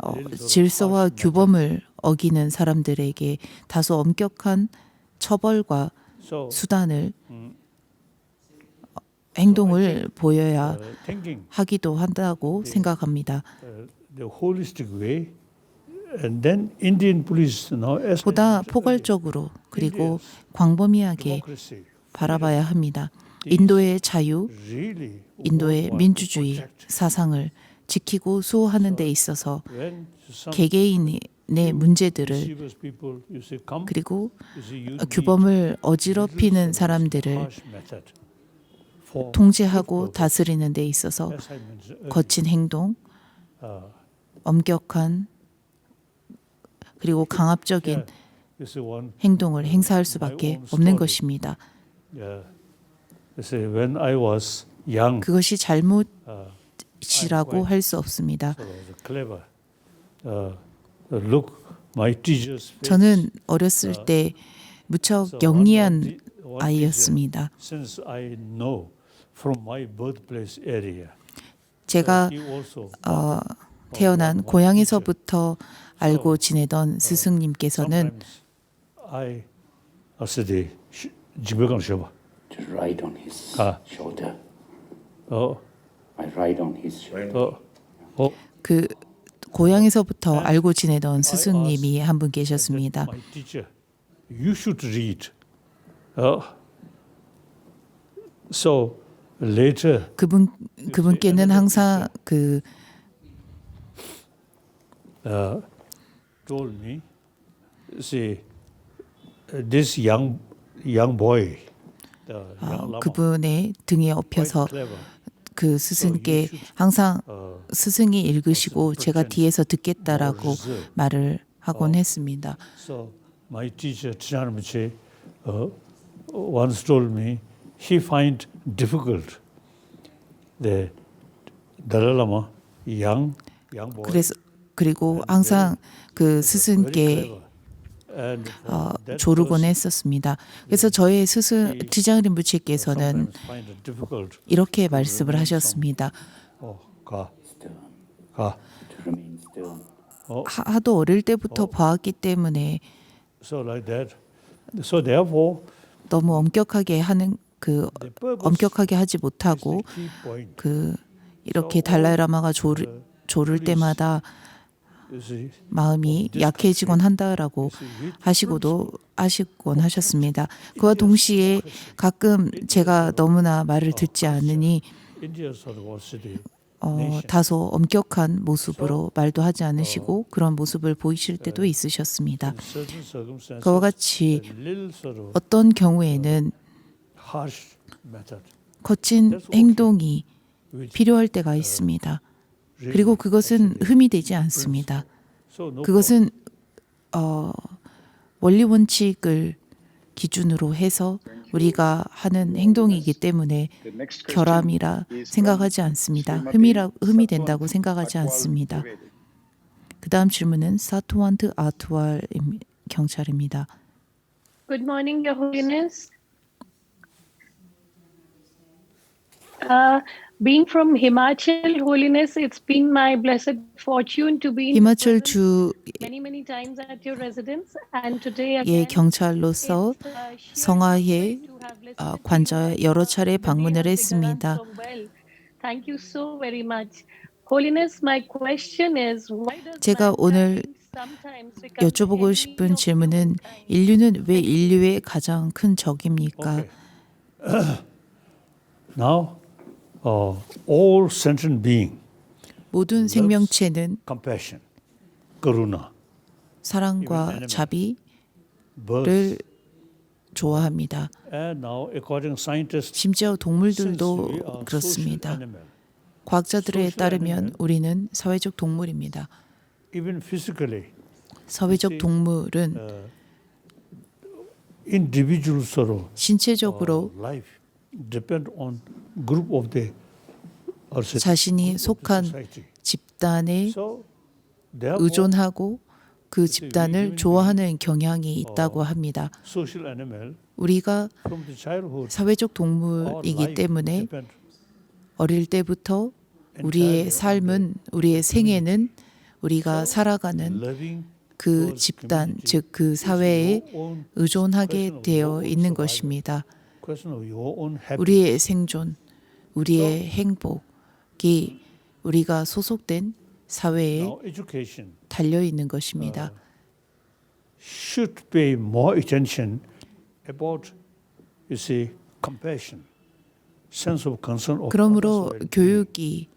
sort of 질서와 harsh method. 규범을 어기는 사람들에게 다소 엄격한 처벌과 So, 수단을 행동을 보여야 thinking 하기도 한다고 생각합니다. the holistic way, and then Indian police now, as I 보다 mentioned earlier, 포괄적으로 그리고 광범위하게 democracy 바라봐야 합니다. 인도의 자유, really 인도의 want to 민주주의 protect. 사상을 지키고 수호하는 데 있어서 When some 개개인의 문제들을 mischievous people, you say, come, 그리고 you see, you need 규범을 어지럽히는 사람들을 harsh method for 통제하고 다스리는 데 있어서 as I mentioned earlier, 거친 행동, 엄격한 그리고 강압적인 you see one, 행동을 행사할 수밖에 없는 것입니다. you see, when I was young, 그것이 잘못이라고 할 수 없습니다. so I was clever. Look, my teacher's face. 저는 어렸을 때 무척 So 영리한 one 아이였습니다. teacher, since I know from my birthplace area, 제가 he also 태어난 고향에서부터 알고 지내던 스승님께서는 sometimes I said, 집에 가는 셔봐. To ride on his Ah. shoulder. 어, I ride on his shoulder. 그 고향에서부터 알고 지내던 스승님이 한 분 계셨습니다. My teacher, you should read. So later, 그분께는 항상 그 told me, see, this young boy, the young lama, 그분의 등에 엎여서 quite clever. 그 스승께 항상 스승이 읽으시고 제가 뒤에서 듣겠다라고 말을 하곤 했습니다. So my teacher Chinarmichi once told me he find difficult the Dalai Lama young boy. 그리고 항상 그 스승께 And 조르곤 했었습니다. 그래서 저의 스승 티장림 부치께서는 sometimes find it difficult. 이렇게 말씀을 하셨습니다. 가. Still. 가. To remain still. 하도 어릴 때부터 봐왔기 때문에 So like that. So therefore, 너무 엄격하게 하는 그 the purpose 엄격하게 하지 is 못하고 the key point. 그 이렇게 달라이라마가 조를 때마다 You see, 마음이 약해지곤 한다라고 하시곤 하셨습니다. 그와 동시에 가끔 제가 너무나 말을 듣지 않으니 India sort of was the 다소 엄격한 모습으로 말도 하지 않으시고 그런 모습을 보이실 때도 있으셨습니다. certain circumstances, 그와 같이 a little sort of 어떤 경우에는 harsh method. 거친 행동이 필요할 때가 있습니다. 그리고 그것은 흠이 되지 않습니다. So no 그것은 원리 원칙을 기준으로 해서 우리가 하는 행동이기 때문에 The next question 결함이라 is 생각하지 않습니다. Srimati 흠이 된다고 생각하지 Atwal 않습니다. Trivedi. 그 다음 질문은 사토완트 아트왈 경찰입니다. Good morning, Your Holiness. Being from Himachal, Holiness, it's been my blessed fortune to be in 히마철 presence 주의 many times at your residence, and today again, 경찰로서 it's, sheer 성화에 joy to have listened to you 관저에 여러 차례 the way you 방문을 have 했습니다. begun so well. Thank you so very much. Holiness, my question is, why does 제가 오늘 mankind sometimes become the 여쭤보고 enemy 싶은 of 질문은 humankind? 인류는 왜 인류의 가장 큰 적입니까? Okay. Now, all sentient being 모든 생명체는 compassion. karuna. 사랑과 자비를 Birds. 좋아합니다. And now, according to scientists, 심지어 since we 동물들도 are social 그렇습니다. animal, 과학자들에 social 따르면 animal. 우리는 사회적 동물입니다. even physically, 사회적 동물은 individuals 서로 신체적으로 life depend on group of the 자신이 속한 society. 집단에 So, therefore, 의존하고 그 집단을 좋아하는 경향이 있다고 합니다. social animal 우리가 from the childhood, 사회적 our 동물이기 life 때문에 depend 어릴 때부터 우리의 삶은, 우리의 생애는 우리가 살아가는 living 그 집단, 즉 그 사회에 의존하게 되어 있는 것입니다. question of your own happiness. 우리의 생존, 우리의 행복이 우리가 소속된 사회에 Now, education 달려 있는 것입니다. should pay more attention about, you see, compassion, sense of concern of 그러므로 others' well-being. 교육이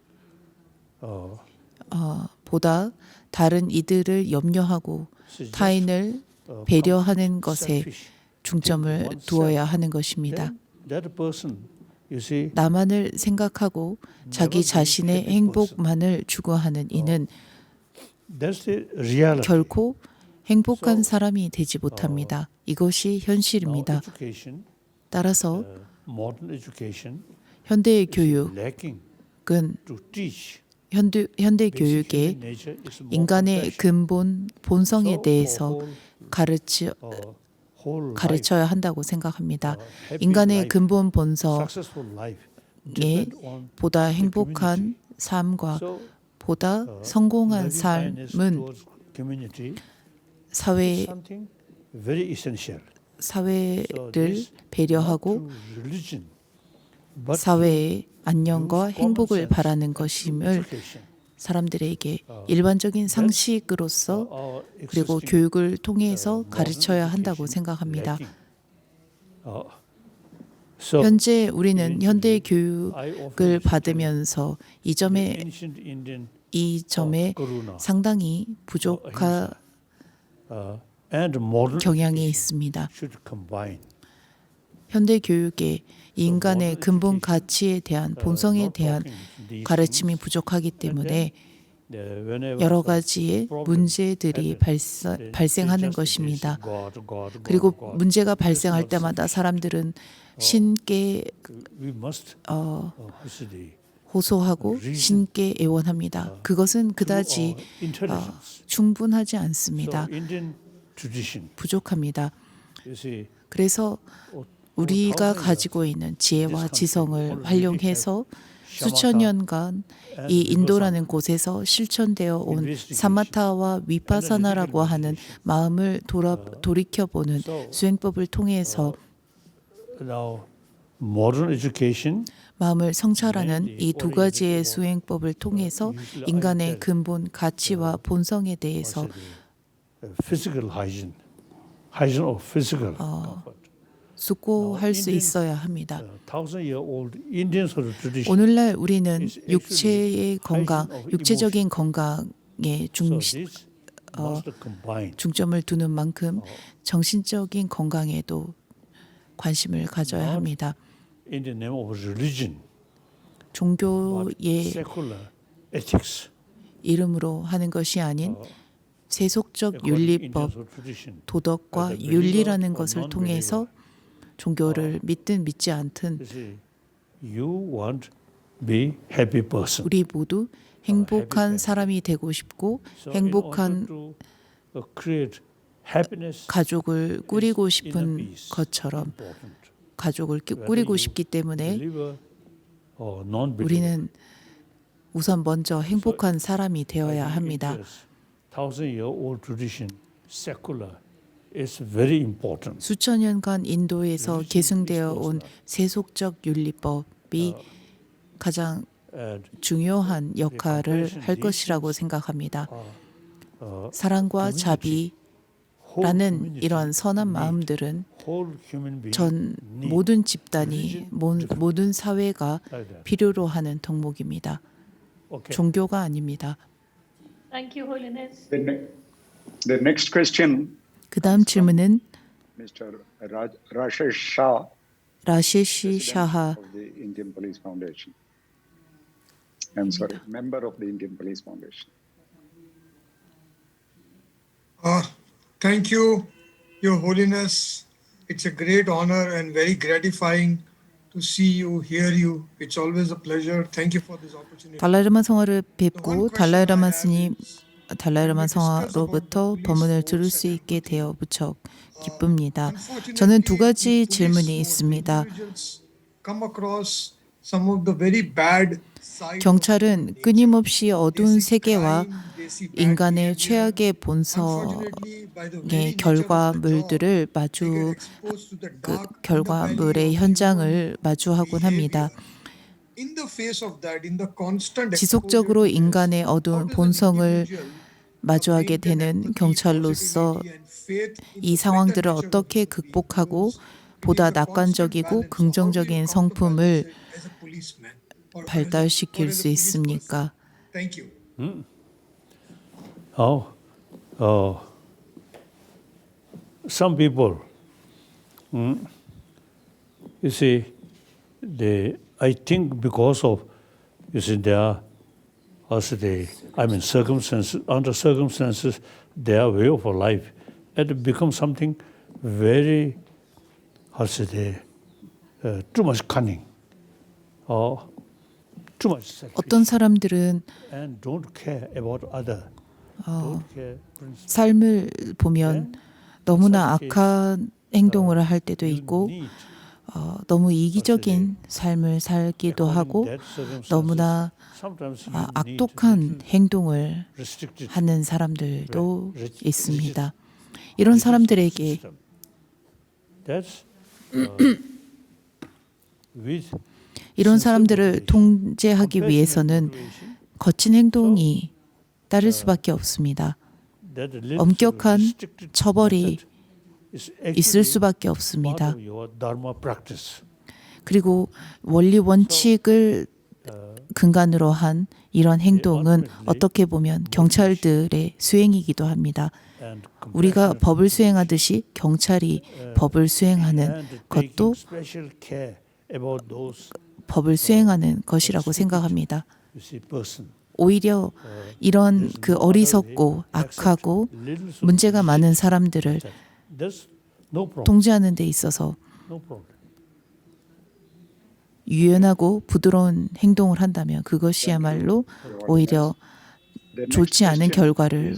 보다 다른 이들을 염려하고 타인을 배려하는 것에 Selfish. 중점을 두어야 하는 것입니다. Then that person, you see, 나만을 생각하고 자기 자신의 행복만을 추구하는 이는 that's the reality. 결코 행복한 사람이 되지 못합니다. 이것이 Now, 현실입니다. education, 따라서 modern education, 현대의 is 교육은 lacking to teach 현대 basic 교육의 human nature is more 인간의 compassion. 근본 본성에 So, 대해서 whole life, 가르쳐야 한다고 생각합니다. happy 인간의 life, 근본 본성에 successful life depend on 보다 the 행복한 community. 삶과 So, 보다 성공한 loving kindness 삶은 towards community is 사회를 something very essential. So 사회를 this 배려하고 not through religion, but 사회의 안녕과 through 행복을 common sense 바라는 and through 것임을 education. 사람들에게 일반적인 상식으로서 Our 그리고 existing, 교육을 통해서 modern 가르쳐야 한다고 education 생각합니다. lacking. So, 현재 우리는 현대 I 교육을 often 받으면서 이 the 점에 ancient Indian 이 점에 상당히 부족한 and modern 경향이 education 있습니다. should combine. 현대 교육에 인간의 근본 가치에 대한 본성에 대한 가르침이 부족하기 때문에 여러 가지의 문제들이 발생하는 것입니다. 그리고 문제가 발생할 때마다 사람들은 신께 We must 호소하고 신께 애원합니다. 그것은 그다지 intelligence. 충분하지 않습니다. So Indian tradition, 부족합니다. you see, 그래서 우리가 가지고 있는 지혜와 지성을 활용해서 수천 년간 이 인도라는 곳에서 실천되어 온 사마타와 위파사나라고 하는 마음을 돌이켜보는 수행법을 통해서 now modern education 마음을 성찰하는 이 두 가지의 수행법을 통해서 인간의 근본 가치와 본성에 대해서 physical hygiene, hygiene of physical comfort. 숙고할 수 있어야 합니다. 1,000-year-old Indian sort of tradition. 오늘날 우리는 is actually 육체의 건강, hygiene of 육체적인 건강에 So this must combine. 중점을 두는 만큼 정신적인 건강에도 관심을 가져야 합니다. In the name of religion, but 종교의 secular ethics. 이름으로 하는 것이 아닌 세속적 according to Indian 윤리법, sort of tradition. 도덕과 윤리라는 것을 통해서 종교를 믿든 믿지 않든 You see, you want be happy person. 우리 모두 행복한 사람이 되고 싶고 So in order 행복한 to create happiness, 가족을 꾸리고 inner 싶은 peace 것처럼 important. 가족을 Whether 꾸리고 you 싶기 때문에 believer or non-believer. 우리는 우선 먼저 행복한 사람이 되어야 합니다. 1,000-year-old tradition, secular, is very important. 수천 년간 인도에서 계승되어 온 세속적 윤리법이 가장 And 중요한 역할을 할 것이라고 생각합니다. 사랑과 자비라는 whole community 이런 선한 마음들은 whole human being 전 need 모든 집단이 모든 사회가 like that. 필요로 하는 덕목입니다. Okay. 종교가 아닙니다. Thank you, Holiness. The next question, 그 다음 질문은 Mr. Rashesh Shah, 라셰시 President 샤하 of the Indian Police Foundation. I'm sorry, member of the Indian Police Foundation. Thank you, Your Holiness. It's a great honor and very gratifying to see you, hear you. It's always a pleasure. Thank you for this opportunity. 달라이라마 성화를 The 뵙고 one question 달라이라마 I have 스님 is, 달라이라마 성화로부터 법문을 들을 수 있게 되어 무척 기쁩니다. 저는 두 가지 질문이 있습니다. 경찰은 끊임없이 어두운 세계와 인간의 최악의 본성의 결과물들을 결과물의 현장을 마주하곤 합니다. 지속적으로 인간의 어두운 본성을 마주하게 되는 경찰로서 이 상황들을 어떻게 극복하고 보다 낙관적이고 긍정적인 성품을 발달시킬 수 있습니까? Some people, you see, I think because of, you see, they are, circumstances, under circumstances, their way of life, it becomes something very, too much cunning, or too much selfish, 어떤 사람들은 and don't care about other. Don't care principle. 삶을 보면 너무나 악한 행동을 할 때도 있고 너무 이기적인 삶을 살기도 하고 너무나 악독한 행동을 하는 사람들도 있습니다. 이런 사람들에게 이런 사람들을 통제하기 위해서는 거친 행동이 따를 수밖에 없습니다. 엄격한 처벌이 있을 수밖에 없습니다. 그리고 원리 원칙을 근간으로 한 이런 행동은 어떻게 보면 경찰들의 수행이기도 합니다. 우리가 법을 수행하듯이 경찰이 법을 수행하는 것도 법을 수행하는 것이라고 생각합니다. 오히려 이런 그 어리석고 악하고 문제가 많은 사람들을 통제하는 데 있어서 유연하고 부드러운 행동을 한다면 그것이야말로 오히려 좋지 않은 결과를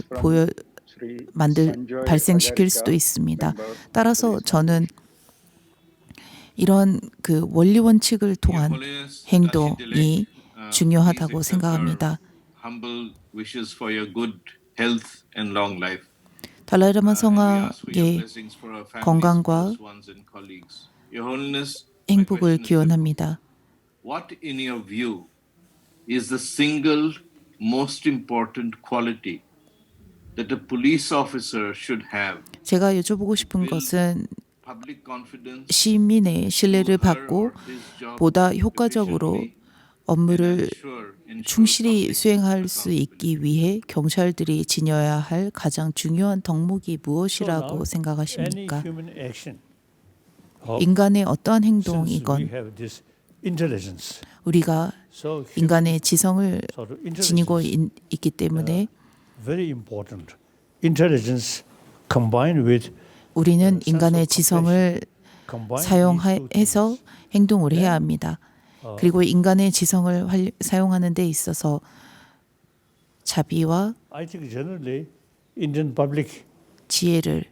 발생시킬 수도 있습니다. 따라서 저는 이런 그 원리 원칙을 통한 행동이 중요하다고 생각합니다. 달라이라마 성화의 건강과 행복을 기원합니다. What in your view is the single most important quality that a police officer should have? 제가 여쭤보고 싶은 것은 시민의 신뢰를 받고 보다 효과적으로 업무를 충실히 수행할 수 있기 위해 경찰들이 지녀야 할 가장 중요한 덕목이 무엇이라고 생각하십니까? 인간의 어떠한 행동이건 우리가 인간의 지성을 지니고 있기 때문에 우리는 인간의 지성을 사용해서 행동을 해야 합니다. 그리고 인간의 지성을 사용하는 데 있어서 자비와 지혜를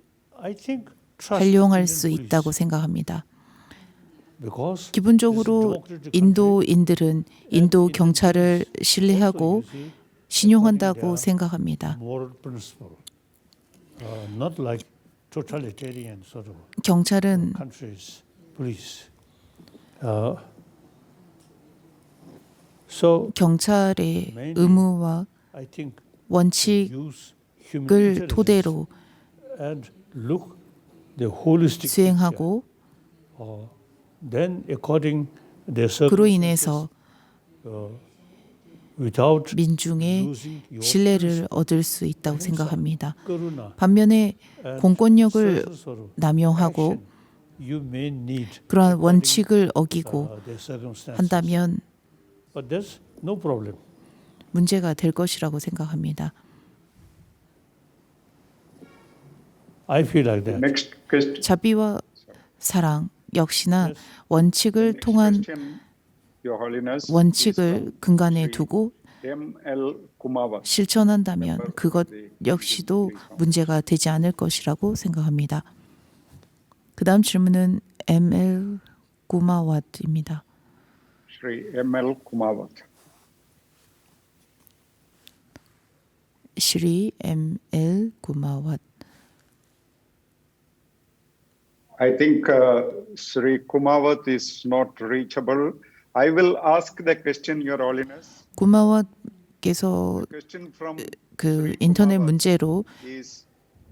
활용할 수 있다고 생각합니다. 기본적으로 인도인들은 인도 경찰을 신뢰하고 신용한다고 생각합니다. 경찰은 경찰의 의무와 원칙을 토대로 수행하고 그로 인해서 without 민중의 losing your 신뢰를 얻을 수 있다고 생각합니다. karuna 반면에 and 공권력을 certain sort of 남용하고 action you may need 그러한 according, 원칙을 어기고 their circumstances. 한다면 But there's no problem. 문제가 될 것이라고 생각합니다. I feel like that. Next question. 자비와 사랑 역시나 Yes. 원칙을 Next 통한 question, Your Holiness, is 원칙을 from 근간에 Sri 두고 M.L. Kumawat. 실천한다면 그것 역시도 문제가 되지 않을 것이라고 생각합니다. 그 다음 질문은 M.L. 구마왓입니다. Sri M.L. Kumawat. 시리 M.L. 구마왓. I think Sri Kumawat is not reachable. I will ask the question, Your Holiness. 구마왓께서 Question from 그 인터넷 문제로 is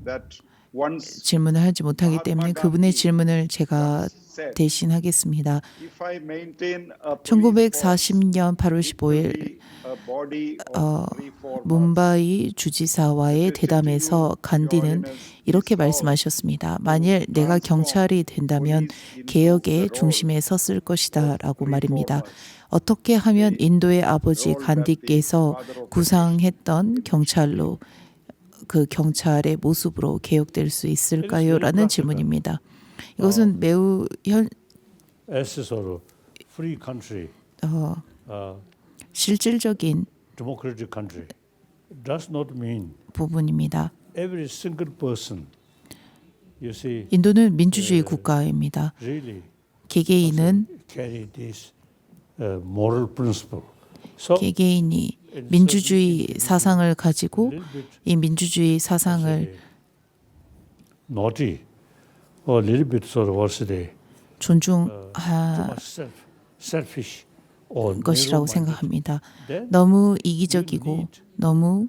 that once 질문을 하지 못하기 때문에 그분의 질문을 제가 said, 대신하겠습니다. if I maintain a police force, 1940년 8월 it will 15일 be a body of 3-4 뭄바이 주지사와의 대담에서 간디는 이렇게 말씀하셨습니다. 만일 내가 경찰이 된다면 개혁의 중심에 섰을 것이다 라고 말입니다. 어떻게 하면 인도의 아버지 간디께서 구상했던 경찰로 그 경찰의 모습으로 개혁될 수 있을까요? 라는 질문입니다. 이것은 매우 As a sort of free country, 실질적인 democratic country, does not mean 부분입니다. every single person. You see, 인도는 민주주의 국가입니다. really 개개인은 carry this moral principle. So 개개인이 민주주의 사상을 가지고 이 민주주의 사상을 naughty or a little bit sort of what's the 존중할 selfish or 것이라고 생각합니다. 너무 이기적이고 너무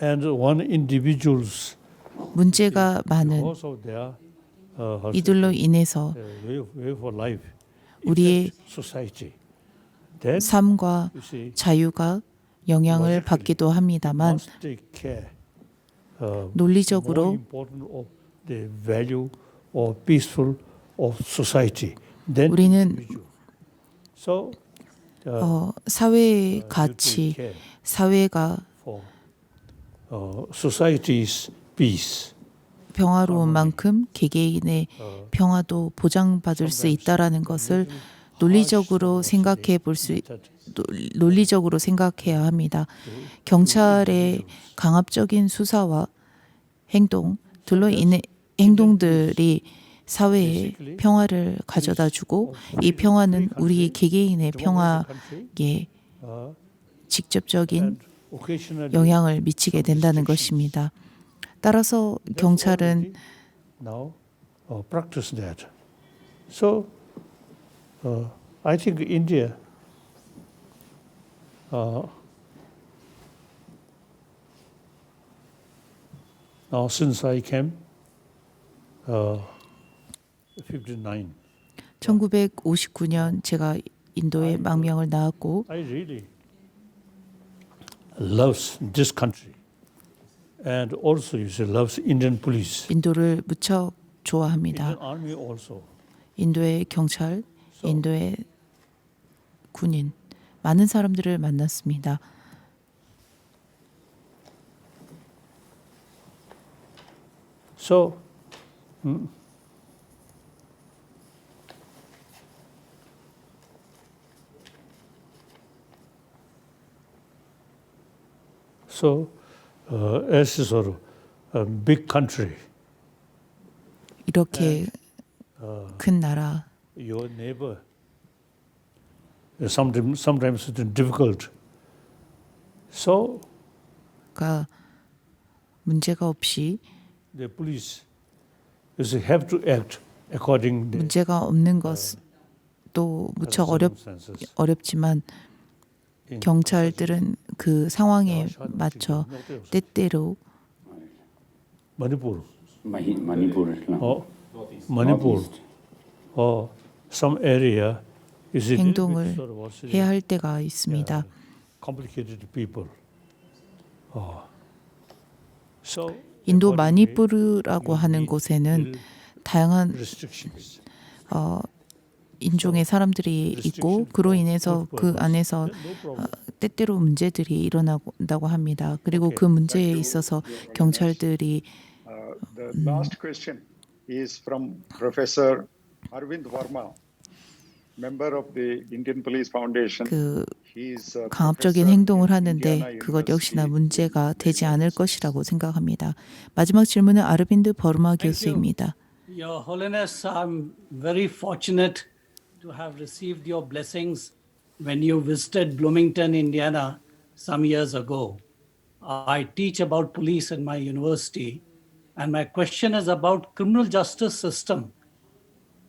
and one individuals 문제가 많은 because of their 이들로 인해서 way for life, 우리의 society. Then 삶과 you see, 자유가 영향을 받기도 합니다만 must take care. 논리적으로 More important of the value or peaceful of society than 우리는 individual. So 사회의 you 가치, take care 사회가 for society's peace. 평화로운 만큼 개개인의 평화도 보장받을 수 있다라는 것을 논리적으로 생각해 볼 수 논리적으로 생각해야 합니다. 경찰의 강압적인 수사와 행동들로 인해 행동들이 사회에 평화를 가져다 주고 이 평화는 우리 개개인의 평화에 직접적인 영향을 미치게 된다는 것입니다. 따라서 경찰은 now practice that. So I think India now since I came 59 1959년 제가 인도에 망명을 나왔고 I really loves this country and also you say loves Indian police. 인도를 무척 좋아합니다. Indian army also. 인도의 경찰, 인도의 군인, 많은 사람들을 만났습니다. So as a sort of a big country, 이렇게 큰 나라, your neighbor sometimes it's difficult. So 가 문제가 없이 the police is have to act according to 문제가 없는 것도 무척 circumstances. 어렵지만 경찰들은 그 상황에 맞춰 때때로 Manipur Manipur. or Manipur or some area It's a little bit 행동을 sort of what's the 해야 할 때가 있습니다. complicated people. So 인도 accordingly, 마니푸르라고 we 하는 need 곳에는 little 다양한 restrictions. 인종의 사람들이 있고 그로 인해서 그 안에서 때때로 문제들이 일어난다고 합니다. 그리고 그 문제에 있어서 경찰들이 The last question is from Professor Arvind Verma, member of the Indian Police Foundation. 그 He's a 강압적인 professor 행동을 in 하는데 Indiana 그것 역시나 University. 문제가 되지 않을 것이라고 생각합니다. 마지막 질문은 아르빈드 버마 교수입니다. Your Holiness, I'm very fortunate to have received your blessings when you visited Bloomington, Indiana, some years ago. I teach about police in my university, and my question is about criminal justice system.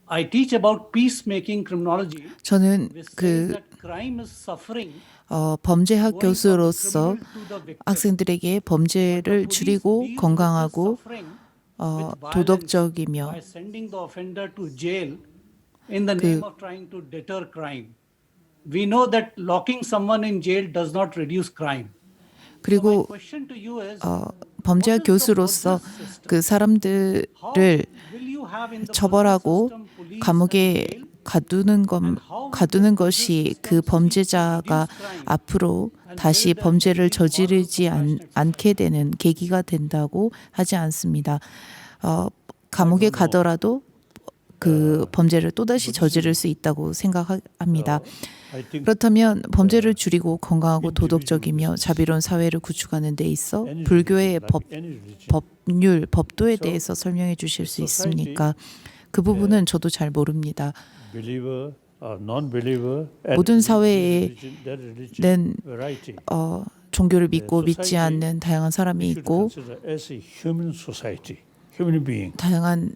I teach about peacemaking criminology. 저는 which says 그 that crime is suffering. 범죄학 교수로서 학생들에게 범죄를 줄이고 건강하고 도덕적이며 By sending the offender to jail in the name of trying to deter crime. We know that locking someone in jail does not reduce crime. 그리고 Question to you is, 범죄학 교수로서 그 사람들을 will you have in the 처벌하고 system police 감옥에 가두는 것이 그 범죄자가 앞으로 다시 범죄를 저지르지 않게 되는 계기가 된다고 하지 않습니다. 감옥에 가더라도 그 범죄를 또다시 저지를 수 있다고 생각합니다. 그렇다면 범죄를 줄이고 건강하고 도덕적이며 자비로운 사회를 구축하는 데 있어 불교의 법률, 법도에 대해서 설명해 주실 수 있습니까? 그 부분은 저도 잘 모릅니다. 모든 사회에는 종교를 믿고 믿지 않는 다양한 사람이 있고 다양한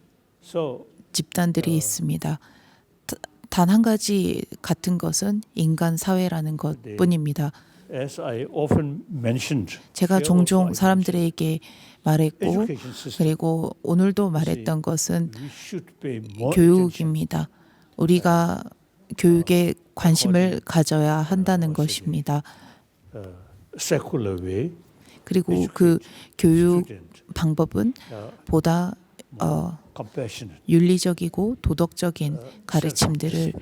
집단들이 있습니다. 단 한 가지 같은 것은 인간 사회라는 것뿐입니다. 제가 종종 사람들에게 말했고 그리고 오늘도 말했던 것은 교육입니다. 우리가 교육에 관심을 가져야 한다는 것입니다. 그리고 그 교육 방법은 보다 윤리적이고 도덕적인 가르침들을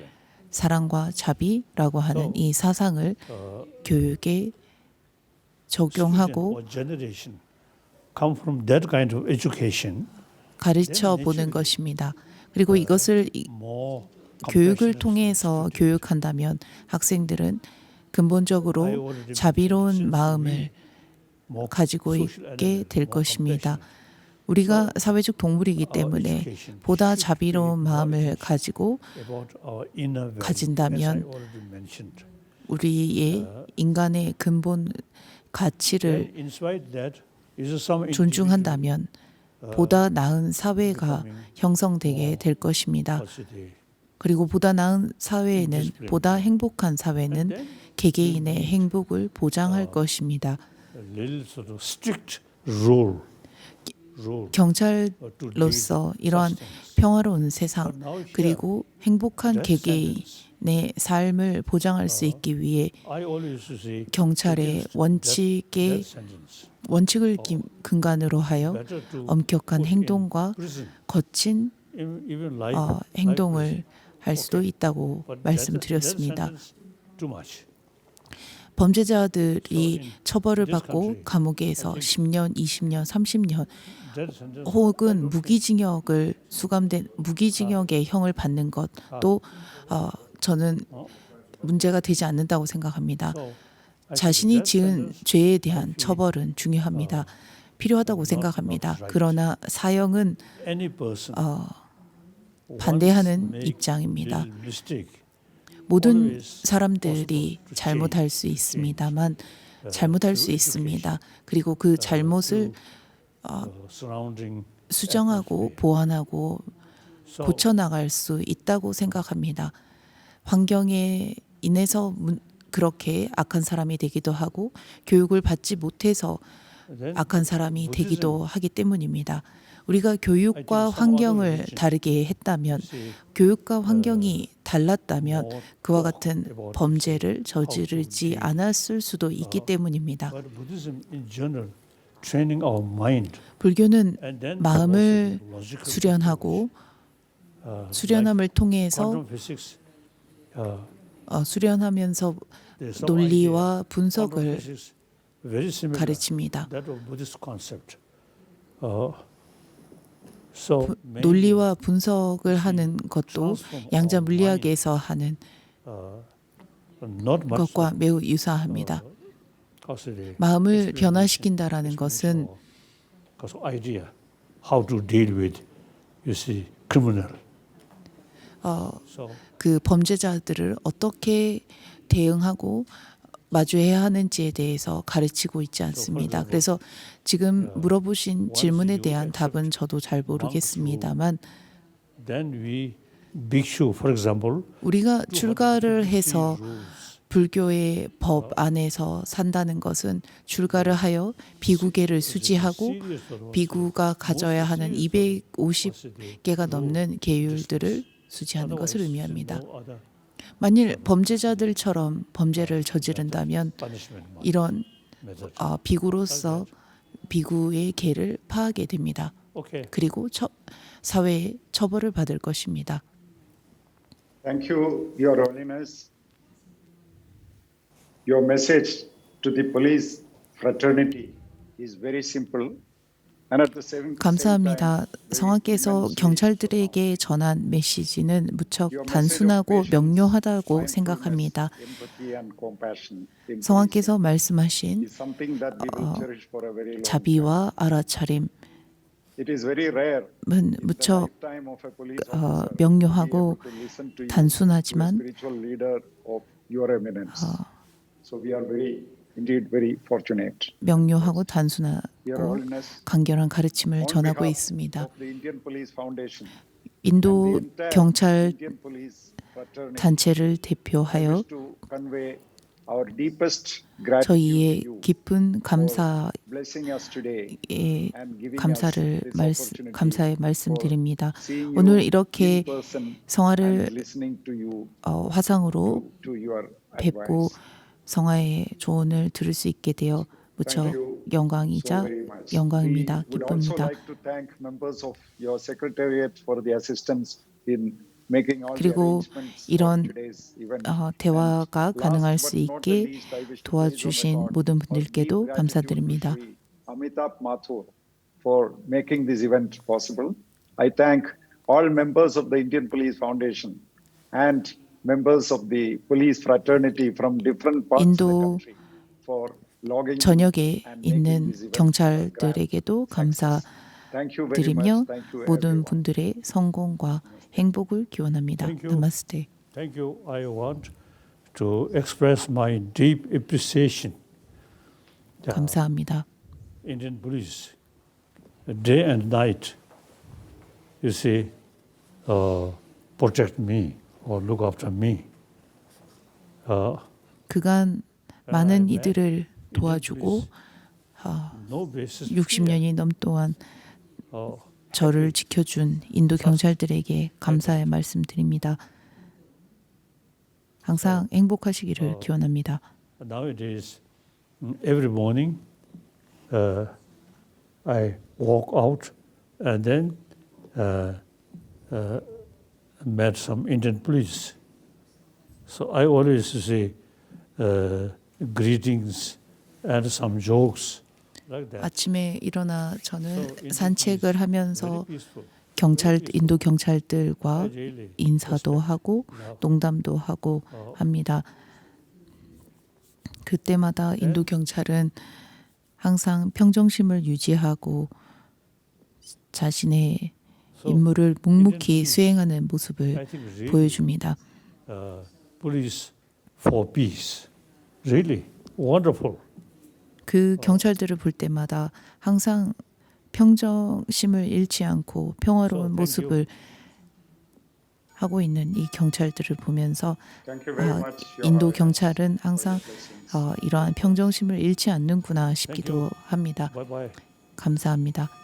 사랑과 자비라고 하는 이 사상을 교육에 적용하고 가르쳐 보는 것입니다. 그리고 이것을 교육을 통해서 교육한다면 학생들은 근본적으로 자비로운 마음을 가지고 있게 될 것입니다. 우리가 사회적 동물이기 때문에 보다 자비로운 마음을 가진다면 우리의 인간의 근본 가치를 존중한다면 보다 나은 사회가 형성되게 될 것입니다. 그리고 보다 나은 사회에는 보다 행복한 사회는 개개인의 행복을 보장할 것입니다. 경찰로서 이러한 평화로운 세상 그리고 행복한 개개인의 삶을 보장할 수 있기 위해 경찰의 원칙을 근간으로 하여 엄격한 행동과 거친 행동을 할 수도 있다고 말씀드렸습니다. 범죄자들이 처벌을 받고 감옥에서 10년, 20년, 30년 혹은 무기징역의 형을 받는 것도 저는 문제가 되지 않는다고 생각합니다. 자신이 지은 죄에 대한 처벌은 중요합니다. 필요하다고 생각합니다. 그러나 사형은 반대하는 입장입니다. 모든 사람들이 잘못할 수 있습니다만 잘못할 수 있습니다. 그리고 그 잘못을 수정하고 보완하고 고쳐나갈 수 있다고 생각합니다. 환경에 인해서 그렇게 악한 사람이 되기도 하고 교육을 받지 못해서 악한 사람이 되기도 하기 때문입니다. 우리가 교육과 환경을 다르게 했다면, 교육과 환경이 달랐다면 그와 같은 범죄를 저지르지 않았을 수도 있기 때문입니다. But Buddhism in general, training our mind. 불교는 And then 마음을 logical 수련하고 수련함을 통해서 quantum physics, 수련하면서 there's some 논리와 idea. 분석을 Quantum physics, very similar 가르칩니다. that of Buddhist concept. So mainly, 논리와 분석을 하는 것도 양자 물리학에서 하는 not much 것과 매우 유사합니다. custody. 마음을 변화시킨다라는 것은 Because idea how to deal with, you see, criminal. So 그 범죄자들을 어떻게 대응하고 마주해야 하는지에 대해서 가르치고 있지 않습니다. 그래서 지금 물어보신 질문에 대한 답은 저도 잘 모르겠습니다만, then we bhikshu, for example, 우리가 출가를 해서 불교의 법 안에서 산다는 것은 출가를 하여 비구계를 수지하고 비구가 가져야 하는 250개가 넘는 계율들을 수지하는 것을 의미합니다. 만일 범죄자들처럼 범죄를 저지른다면 이런 비구로서 비구의 계를 파하게 됩니다. 그리고 사회에 처벌을 받을 것입니다. Thank you, Your Holiness. Your message to the police fraternity is very simple. And at the same 감사합니다. 성하께서 경찰들에게 전한 메시지는 무척 단순하고 명료하다고 생각합니다. 성하께서 말씀하신 자비와 알아차림은 무척 명료하고 단순하지만 명료하고 단순하고 간결한 가르침을 전하고 있습니다. 인도 경찰 단체를 대표하여 저희의 깊은 감사의 말씀드립니다. 오늘 이렇게 성화를 화상으로 뵙고 성화의 조언을 들을 수 있게 되어 무척 영광이자 영광입니다. 기쁩니다. 그리고 이런 대화가 가능할 수 있게 도와주신 모든 분들께도 감사드립니다. Amitabh Mathur for making this event possible. I thank all members of the Indian Police Foundation and members of the police fraternity from different parts of the country for logging 전역에 있는 경찰들에게도 감사드리며 모든 분들의 성공과 행복을 기원합니다. 나마스테. Thank you. I want to express my deep appreciation. 감사합니다. Indian police, day and night, you see, protect me or look after me. 그간 많은 이들을 도와주고 60년이 넘동안 저를 지켜준 인도 경찰들에게 감사의 말씀드립니다. 항상 행복하시기를 기원합니다. Nowadays, every morning, I walk out and then met some Indian police. So I always say greetings and some jokes like that. 아침에 일어나 저는 산책을 하면서 인도 경찰들과 인사도 하고 농담도 하고 합니다. 그때마다 인도 경찰은 항상 평정심을 유지하고 자신의 임무를 묵묵히 수행하는 모습을 보여줍니다. Police for peace, really wonderful. 그 경찰들을 볼 때마다 항상 평정심을 잃지 않고 평화로운 모습을 하고 있는 이 경찰들을 보면서 Thank you very much, Your 인도 Highness, 경찰은 for your 항상 blessings. 이러한 평정심을 잃지 않는구나 싶기도 합니다. Bye bye. 감사합니다.